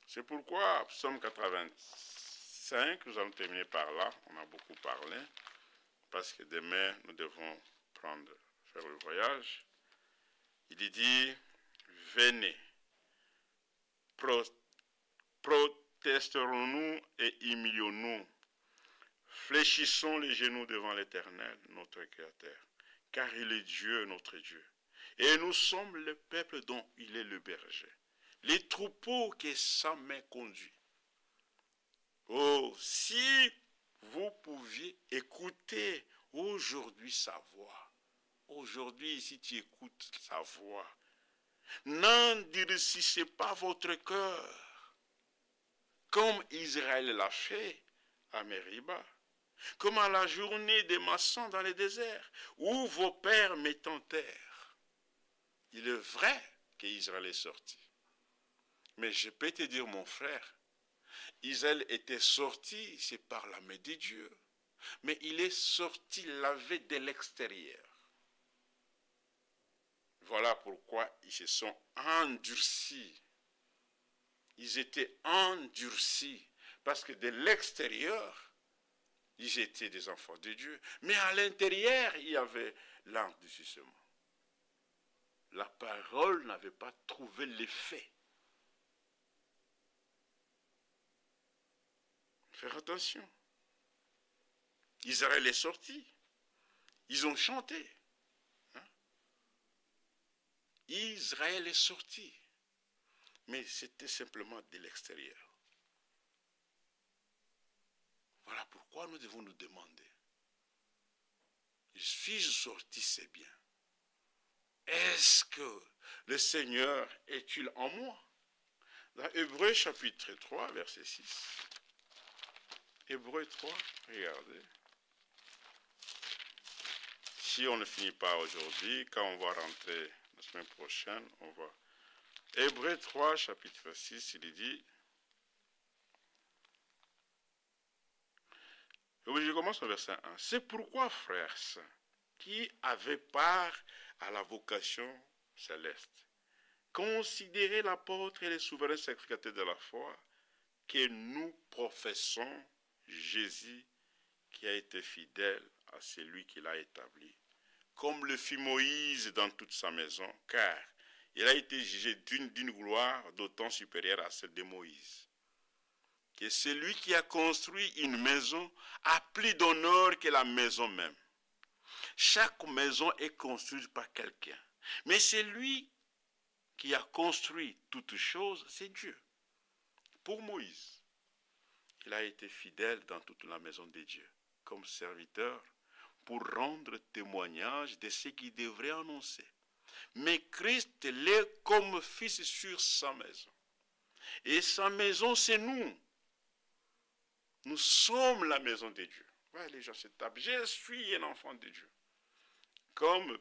C'est pourquoi, Psaume 85, nous allons terminer par là, on a beaucoup parlé, parce que demain, nous devons faire le voyage. Il dit, venez, protesterons-nous et humilions-nous, fléchissons les genoux devant l'Éternel, notre Créateur, car il est Dieu, notre Dieu, Et nous sommes le peuple dont il est le berger. Les troupeaux que sa main conduit. Oh, si vous pouviez écouter aujourd'hui sa voix. Aujourd'hui, si tu écoutes sa voix, n'endurcissez pas votre cœur, comme Israël l'a fait à Mériba, comme à la journée des maçons dans le désert, où vos pères me tentèrent. Il est vrai qu'Israël est sorti. Mais je peux te dire, mon frère, Israël était sorti, c'est par la main de Dieu. Mais il est sorti lavé de l'extérieur. Voilà pourquoi ils se sont endurcis. Ils étaient endurcis. Parce que de l'extérieur, ils étaient des enfants de Dieu. Mais à l'intérieur, il y avait l'endurcissement. La parole n'avait pas trouvé l'effet. Faire attention. Israël est sorti. Ils ont chanté. Israël est sorti. Mais c'était simplement de l'extérieur. Voilà pourquoi nous devons nous demander. Suis-je sorti, c'est bien. Est-ce que le Seigneur est-il en moi? Dans Hébreux chapitre 3, verset 6. Hébreux 3, regardez. Si on ne finit pas aujourd'hui, quand on va rentrer la semaine prochaine, on va... Hébreux 3, chapitre 6, il dit... Je commence au verset 1. C'est pourquoi, frères, qui avaient part à la vocation céleste, considérez l'apôtre et les souverains sacrificateurs de la foi, que nous professons Jésus, qui a été fidèle à celui qui l'a établi, comme le fit Moïse dans toute sa maison, car il a été jugé d'une gloire d'autant supérieure à celle de Moïse. Que celui qui a construit une maison a plus d'honneur que la maison même. Chaque maison est construite par quelqu'un. Mais celui qui a construit toutes choses, c'est Dieu. Pour Moïse, il a été fidèle dans toute la maison de Dieu, comme serviteur, pour rendre témoignage de ce qu'il devrait annoncer. Mais Christ l'est comme fils sur sa maison. Et sa maison, c'est nous. Nous sommes la maison de Dieu. Ouais, les gens se tapent. Je suis un enfant de Dieu. Comme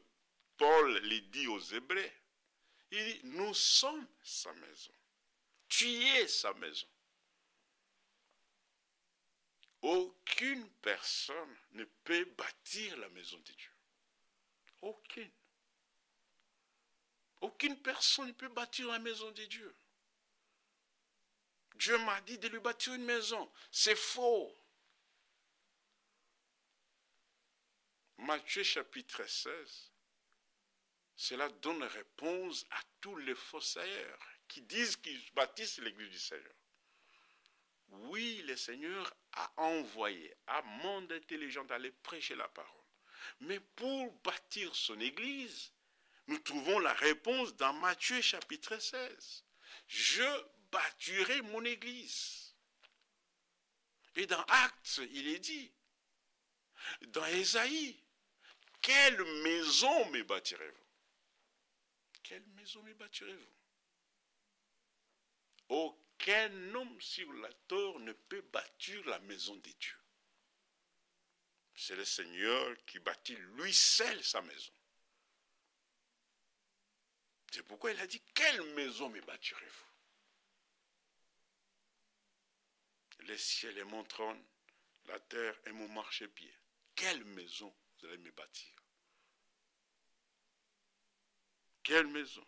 Paul le dit aux Hébreux. Il dit, nous sommes sa maison. Tu es sa maison. Aucune personne ne peut bâtir la maison de Dieu. Aucune. Aucune personne ne peut bâtir la maison de Dieu. Dieu m'a dit de lui bâtir une maison. C'est faux. Matthieu chapitre 16, cela donne réponse à tous les faussaires qui disent qu'ils bâtissent l'église du Seigneur. Oui, le Seigneur a envoyé un monde intelligent d'aller prêcher la parole. Mais pour bâtir son église, nous trouvons la réponse dans Matthieu chapitre 16. Je bâtirai mon église. Et dans Actes, il est dit, dans Ésaïe, quelle maison me bâtirez-vous? Quelle maison me bâtirez-vous? Aucun homme sur la terre ne peut bâtir la maison de Dieu. C'est le Seigneur qui bâtit lui seul sa maison. C'est pourquoi il a dit, quelle maison me bâtirez-vous? Le ciel est mon trône, la terre est mon marchepied. Quelle maison vous allez me bâtir? Quelle maison?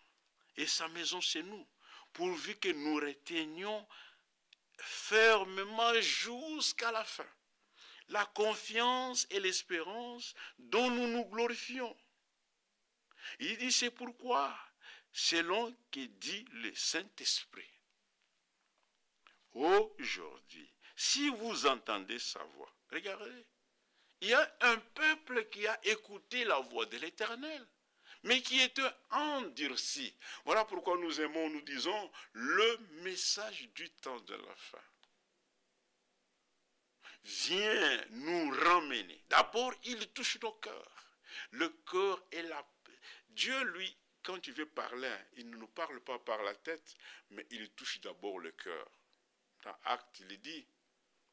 Et sa maison, c'est nous. Pourvu que nous retenions fermement jusqu'à la fin la confiance et l'espérance dont nous nous glorifions. Il dit, c'est pourquoi, selon que dit le Saint-Esprit, aujourd'hui, si vous entendez sa voix, regardez, il y a un peuple qui a écouté la voix de l'Éternel. mais qui était endurci. Voilà pourquoi nous aimons, nous disons, le message du temps de la fin vient nous ramener. D'abord, il touche nos cœurs. Le cœur est la paix. Dieu, lui, quand il veut parler, il ne nous parle pas par la tête, mais il touche d'abord le cœur. Dans Actes, il dit,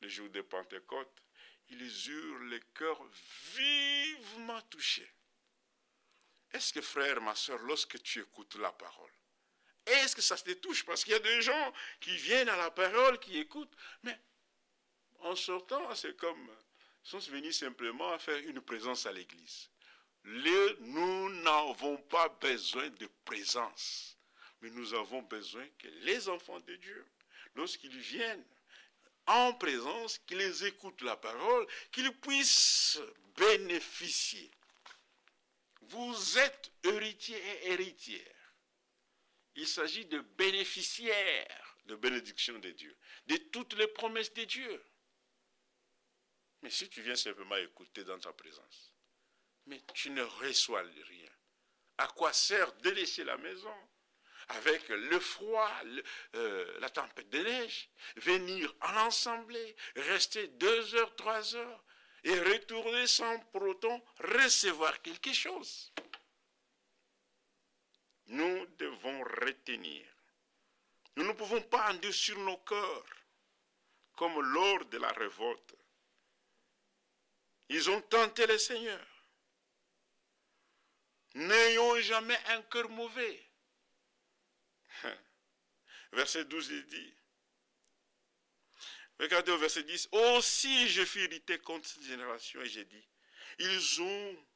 le jour de Pentecôte, ils eurent le cœur vivement touché. Est-ce que, frère, ma soeur, lorsque tu écoutes la parole, est-ce que ça te touche? Parce qu'il y a des gens qui viennent à la parole, qui écoutent, mais en sortant, c'est comme, ils sont venus simplement à faire une présence à l'église. Nous n'avons pas besoin de présence, mais nous avons besoin que les enfants de Dieu, lorsqu'ils viennent en présence, qu'ils écoutent la parole, qu'ils puissent bénéficier. Vous êtes héritiers et héritières. Il s'agit de bénéficiaires de bénédiction de Dieu, de toutes les promesses de Dieu. Mais si tu viens simplement écouter dans ta présence, mais tu ne reçois rien, à quoi sert de laisser la maison avec le froid, la tempête de neige, venir en assemblée, rester 2 heures, 3 heures, et retourner sans pour autant recevoir quelque chose? Nous devons retenir. Nous ne pouvons pas endurcir nos cœurs, comme lors de la révolte. Ils ont tenté le Seigneur. N'ayons jamais un cœur mauvais. Verset 12, il dit, regardez au verset 10, aussi je fus irrité contre cette génération et j'ai dit, ils ont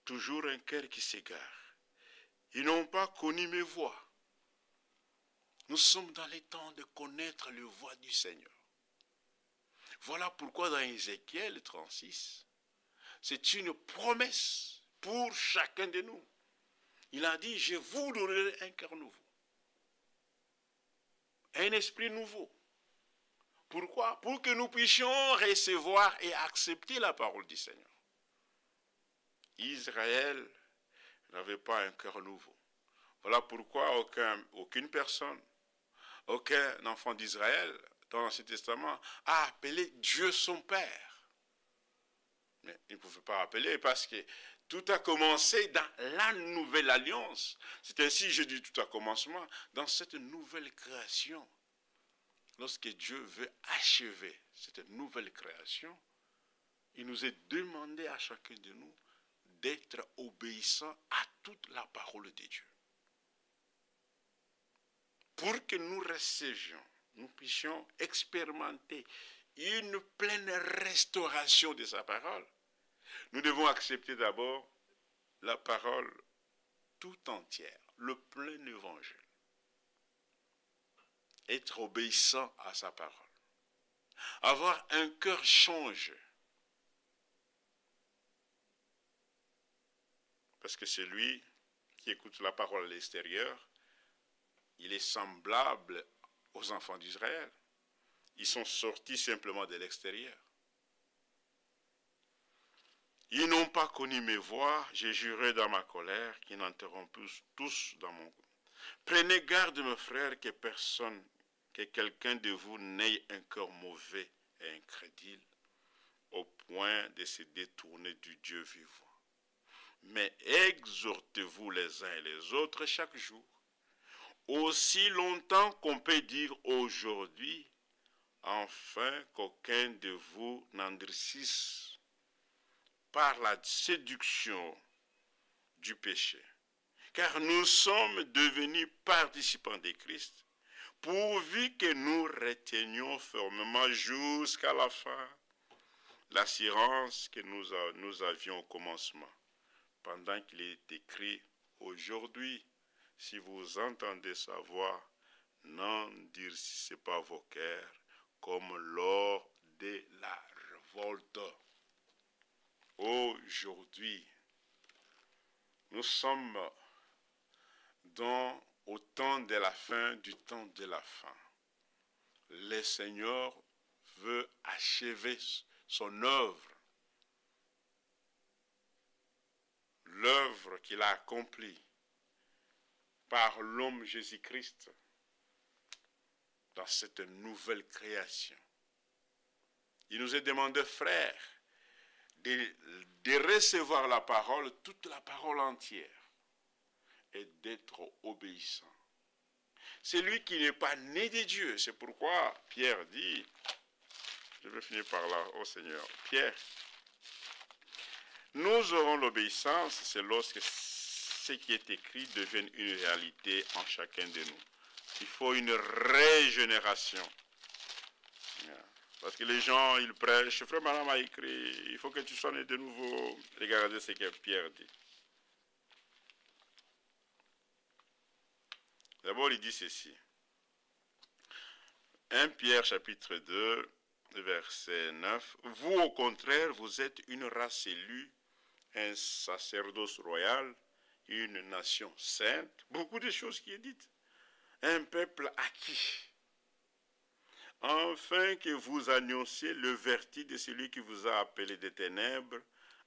toujours un cœur qui s'égare. Ils n'ont pas connu mes voies. Nous sommes dans les temps de connaître les voies du Seigneur. Voilà pourquoi dans Ézéchiel 36, c'est une promesse pour chacun de nous. Il a dit, je vous donnerai un cœur nouveau. Un esprit nouveau. Pourquoi? Pour que nous puissions recevoir et accepter la parole du Seigneur. Israël n'avait pas un cœur nouveau. Voilà pourquoi aucune personne, aucun enfant d'Israël dans l'Ancien Testament a appelé Dieu son Père. Mais il ne pouvait pas appeler parce que tout a commencé dans la nouvelle alliance. C'est ainsi, je dis tout à commencement, dans cette nouvelle création. Lorsque Dieu veut achever cette nouvelle création, il nous est demandé à chacun de nous d'être obéissant à toute la parole de Dieu. Pour que nous recevions, nous puissions expérimenter une pleine restauration de sa parole, nous devons accepter d'abord la parole tout entière, le plein évangile. Être obéissant à sa parole. Avoir un cœur changé. Parce que celui qui écoute la parole à l'extérieur, il est semblable aux enfants d'Israël. Ils sont sortis simplement de l'extérieur. Ils n'ont pas connu mes voies, j'ai juré dans ma colère qu'ils n'entreront plus tous dans mon cou. Prenez garde, mes frères, que quelqu'un de vous n'ait un cœur mauvais et incrédule, au point de se détourner du Dieu vivant. Mais exhortez-vous les uns et les autres chaque jour, aussi longtemps qu'on peut dire aujourd'hui, afin qu'aucun de vous n'endurcisse par la séduction du péché. Car nous sommes devenus participants de Christ, pourvu que nous retenions fermement jusqu'à la fin l'assurance que nous avions au commencement, pendant qu'il est écrit aujourd'hui, si vous entendez sa voix, n'endurcissez pas vos cœurs comme lors de la révolte. Aujourd'hui, nous sommes au temps de la fin, du temps de la fin. Le Seigneur veut achever son œuvre. l'œuvre qu'il a accomplie par l'homme Jésus-Christ dans cette nouvelle création. Il nous est demandé, frères, de recevoir la parole, toute la parole entière, et d'être obéissant. C'est lui qui n'est pas né de Dieu. C'est pourquoi Pierre dit, je vais finir par là, ô Seigneur, Pierre, nous aurons l'obéissance, c'est lorsque ce qui est écrit devienne une réalité en chacun de nous. Il faut une régénération. Parce que les gens, ils prêchent, frère Madame a écrit, il faut que tu sois né de nouveau. Regardez ce que Pierre dit. D'abord, il dit ceci. 1 Pierre chapitre 2, verset 9. Vous, au contraire, vous êtes une race élue, un sacerdoce royal, une nation sainte. Beaucoup de choses qui est dites. Un peuple acquis. Afin que vous annonciez le vertu de celui qui vous a appelé des ténèbres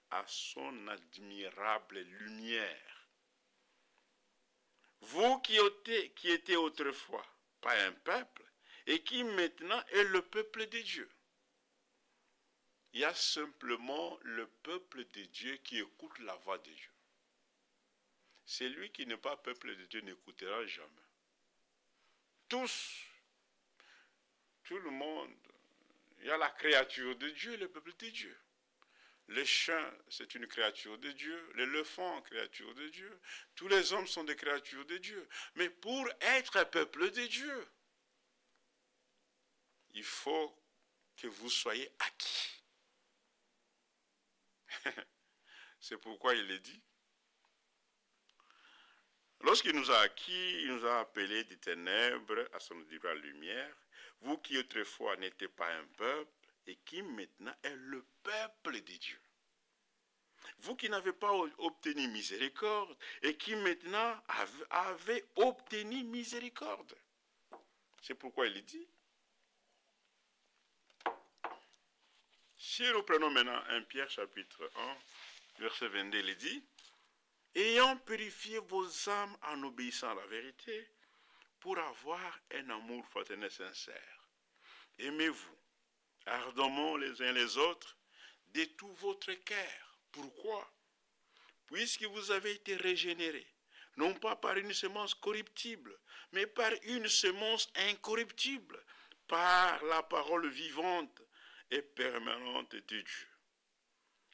à son admirable lumière. Vous qui étiez autrefois pas un peuple et qui maintenant est le peuple de Dieu. Il y a simplement le peuple de Dieu qui écoute la voix de Dieu. Celui qui n'est pas peuple de Dieu n'écoutera jamais. Tout le monde, il y a la créature de Dieu et le peuple de Dieu. Le chien, c'est une créature de Dieu. L'éléphant, créature de Dieu. Tous les hommes sont des créatures de Dieu. Mais pour être un peuple de Dieu, il faut que vous soyez acquis. C'est pourquoi il est dit. Lorsqu'il nous a acquis, il nous a appelés des ténèbres à son admirable lumière. Vous qui autrefois n'étiez pas un peuple et qui maintenant est le peuple de Dieu. Vous qui n'avez pas obtenu miséricorde et qui maintenant avez obtenu miséricorde. C'est pourquoi il dit. Si nous prenons maintenant 1 Pierre chapitre 1, verset 22, il dit, ayant purifié vos âmes en obéissant à la vérité, pour avoir un amour fraternel sincère. Aimez-vous ardemment les uns les autres de tout votre cœur. Pourquoi? Puisque vous avez été régénérés, non pas par une semence corruptible, mais par une semence incorruptible, par la parole vivante et permanente de Dieu.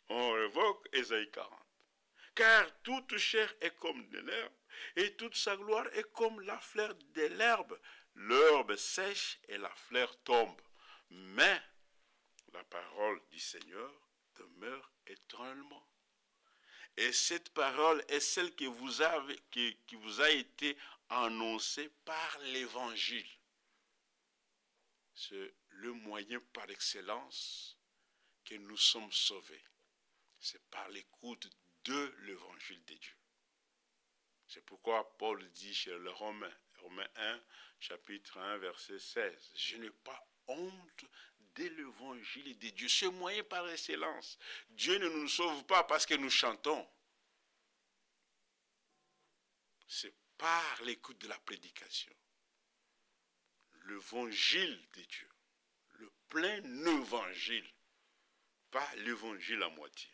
On révoque Ésaïe 40. Car toute chair est comme de l'herbe, et toute sa gloire est comme la fleur de l'herbe. L'herbe sèche et la fleur tombe. Mais la parole du Seigneur demeure éternellement. Et cette parole est celle qui vous a été annoncée par l'Évangile. C'est le moyen par excellence que nous sommes sauvés. C'est par l'écoute de l'Évangile de Dieu. C'est pourquoi Paul dit chez les Romains, Romains 1, chapitre 1, verset 16, « Je n'ai pas honte de l'Évangile de Dieu. » Ce moyen par excellence. Dieu ne nous sauve pas parce que nous chantons. C'est par l'écoute de la prédication. L'Évangile de Dieu. Le plein Évangile. Pas l'Évangile à moitié.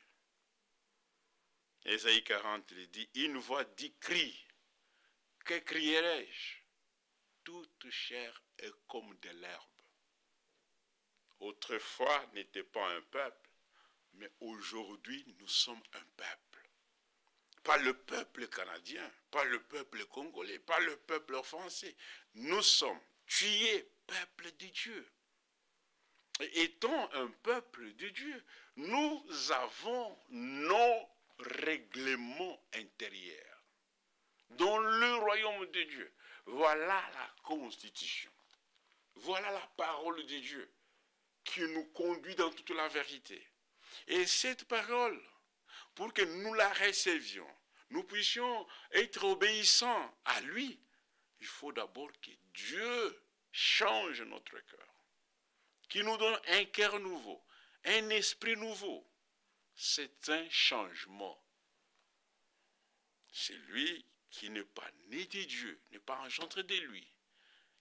Ésaïe 40, il dit, une voix dit, crie. Que crierai-je? Toute chair est comme de l'herbe. Autrefois n'était pas un peuple, mais aujourd'hui nous sommes un peuple. Pas le peuple canadien, pas le peuple congolais, pas le peuple français. Nous sommes, tu es peuple de Dieu. Et étant un peuple de Dieu, nous avons nos règlements intérieurs. Dans le royaume de Dieu, voilà la constitution. Voilà la parole de Dieu qui nous conduit dans toute la vérité. Et cette parole, pour que nous la recevions, nous puissions être obéissants à lui, il faut d'abord que Dieu change notre cœur, qu'il nous donne un cœur nouveau, un esprit nouveau. C'est un changement. C'est lui qui n'est pas né de Dieu, n'est pas engendré de lui,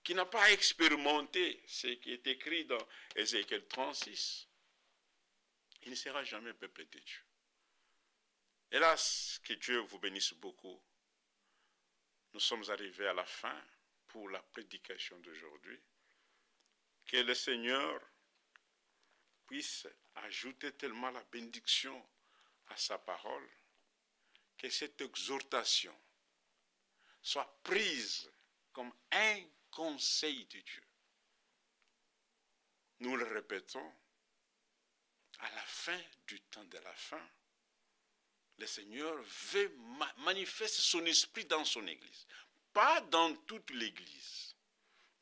qui n'a pas expérimenté ce qui est écrit dans Ézéchiel 36. Il ne sera jamais peuple de Dieu. Hélas, que Dieu vous bénisse beaucoup. Nous sommes arrivés à la fin pour la prédication d'aujourd'hui. Que le Seigneur puisse ajouter tellement la bénédiction à sa parole, que cette exhortation soit prise comme un conseil de Dieu. Nous le répétons, à la fin du temps de la fin, le Seigneur veut manifester son esprit dans son Église. Pas dans toute l'Église,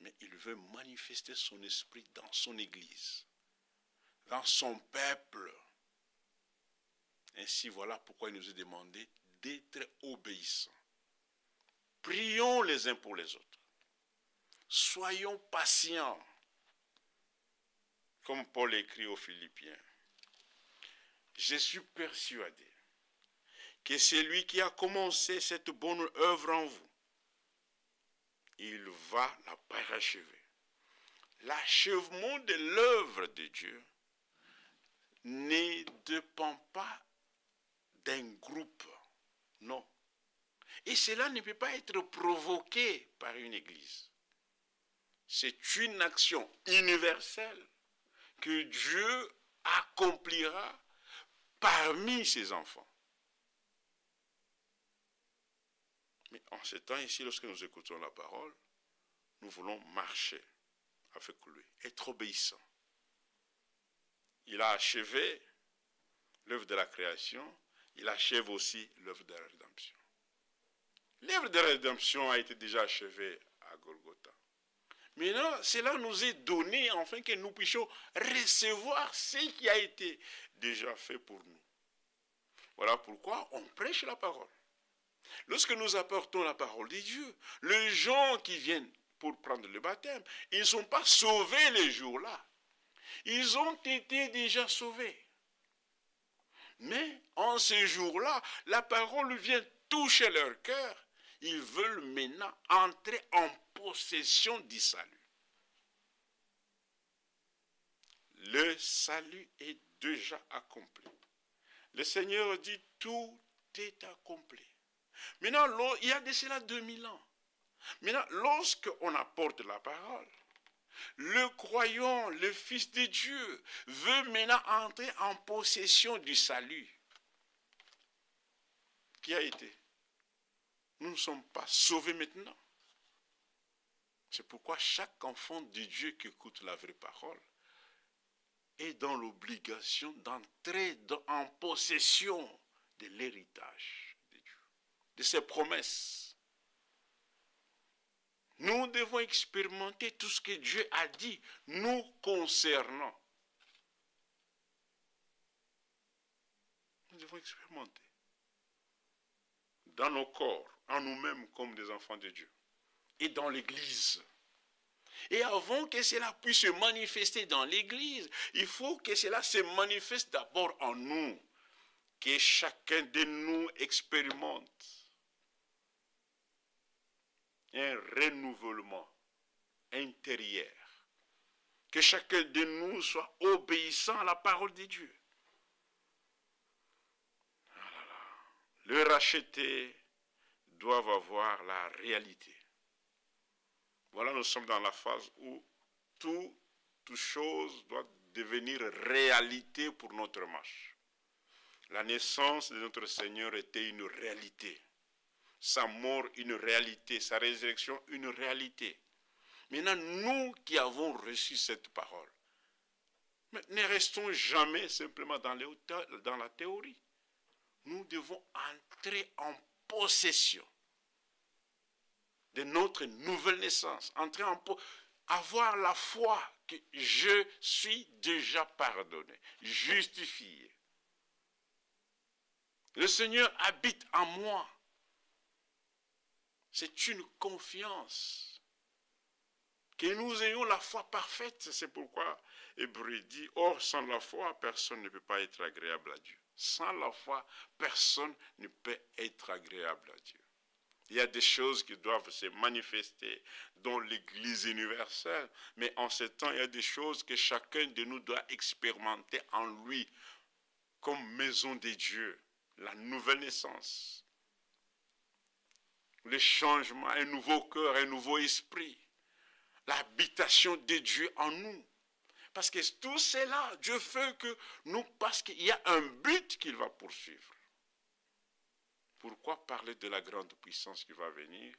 mais il veut manifester son esprit dans son Église, dans son peuple. Ainsi, voilà pourquoi il nous est demandé d'être obéissants. Prions les uns pour les autres. Soyons patients, comme Paul écrit aux Philippiens. Je suis persuadé que c'est lui qui a commencé cette bonne œuvre en vous. Il va la parachever. L'achèvement de l'œuvre de Dieu ne dépend pas d'un groupe, non. Et cela ne peut pas être provoqué par une église. C'est une action universelle que Dieu accomplira parmi ses enfants. Mais en ce temps ici, lorsque nous écoutons la parole, nous voulons marcher avec lui, être obéissants. Il a achevé l'œuvre de la création, il achève aussi l'œuvre de la rédemption. L'œuvre de la rédemption a été déjà achevée à Golgotha. Maintenant, cela nous est donné afin que nous puissions recevoir ce qui a été déjà fait pour nous. Voilà pourquoi on prêche la parole. Lorsque nous apportons la parole de Dieu, les gens qui viennent pour prendre le baptême, ils ne sont pas sauvés les jours-là. Ils ont été déjà sauvés. Mais en ces jours-là, la parole vient toucher leur cœur. Ils veulent maintenant entrer en possession du salut. Le salut est déjà accompli. Le Seigneur dit tout est accompli. Maintenant, il y a de cela 2000 ans. Maintenant, lorsqu'on apporte la parole, le croyant, le Fils de Dieu, veut maintenant entrer en possession du salut. Qui a été? Nous ne sommes pas sauvés maintenant. C'est pourquoi chaque enfant de Dieu qui écoute la vraie parole est dans l'obligation d'entrer en possession de l'héritage de Dieu, de ses promesses. Nous devons expérimenter tout ce que Dieu a dit nous concernant. Nous devons expérimenter dans nos corps, en nous-mêmes comme des enfants de Dieu, et dans l'Église. Et avant que cela puisse se manifester dans l'Église, il faut que cela se manifeste d'abord en nous, que chacun de nous expérimente un renouvellement intérieur, que chacun de nous soit obéissant à la parole de Dieu. Les rachetés doivent avoir la réalité. Voilà, nous sommes dans la phase où toute chose doit devenir réalité pour notre marche. La naissance de notre Seigneur était une réalité. Sa mort, une réalité. Sa résurrection, une réalité. Maintenant, nous qui avons reçu cette parole, ne restons jamais simplement dans la théorie. Nous devons entrer en possession de notre nouvelle naissance, avoir la foi que je suis déjà pardonné, justifié. Le Seigneur habite en moi. C'est une confiance. Que nous ayons la foi parfaite, c'est pourquoi Hébreu dit, or sans la foi, personne ne peut pas être agréable à Dieu. Sans la foi, personne ne peut être agréable à Dieu. Il y a des choses qui doivent se manifester dans l'Église universelle, mais en ce temps, il y a des choses que chacun de nous doit expérimenter en lui, comme maison de Dieu, la nouvelle naissance, le changement, un nouveau cœur, un nouveau esprit, l'habitation de Dieu en nous. Parce que tout cela, Dieu fait que nous, parce qu'il y a un but qu'il va poursuivre. Pourquoi parler de la grande puissance qui va venir,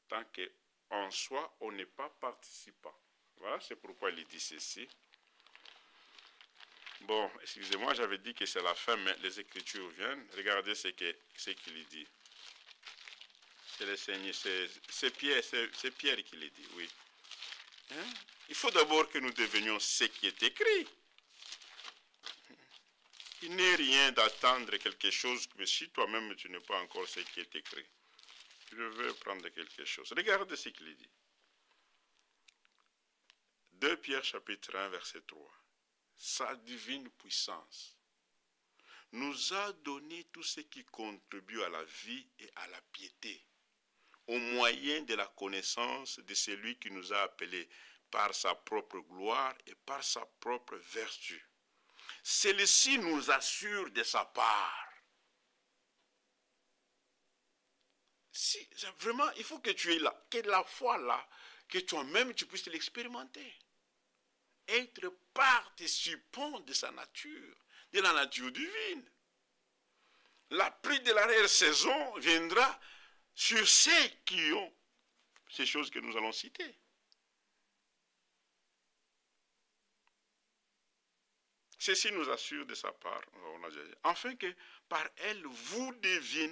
tant qu'en soi, on n'est pas participant? Voilà, c'est pourquoi il dit ceci. Bon, excusez-moi, j'avais dit que c'est la fin, mais les Écritures viennent. Regardez ce qu'il dit. C'est le Seigneur, c'est Pierre qui le dit, oui. Hein? Il faut d'abord que nous devenions ce qui est écrit. Il n'est rien d'attendre quelque chose, mais si toi-même tu n'es pas encore ce qui est écrit. Je veux prendre quelque chose. Regardez ce qu'il dit. 2 Pierre chapitre 1 verset 3. Sa divine puissance nous a donné tout ce qui contribue à la vie et à la piété, au moyen de la connaissance de celui qui nous a appelés par sa propre gloire et par sa propre vertu. Celui-ci nous assure de sa part. Si, vraiment, il faut que tu aies là, que la foi là, que toi-même tu puisses l'expérimenter. Être participant de sa nature, de la nature divine. La pluie de l'arrière-saison viendra sur ceux qui ont ces choses que nous allons citer. Ceci nous assure de sa part, afin que par elle vous deveniez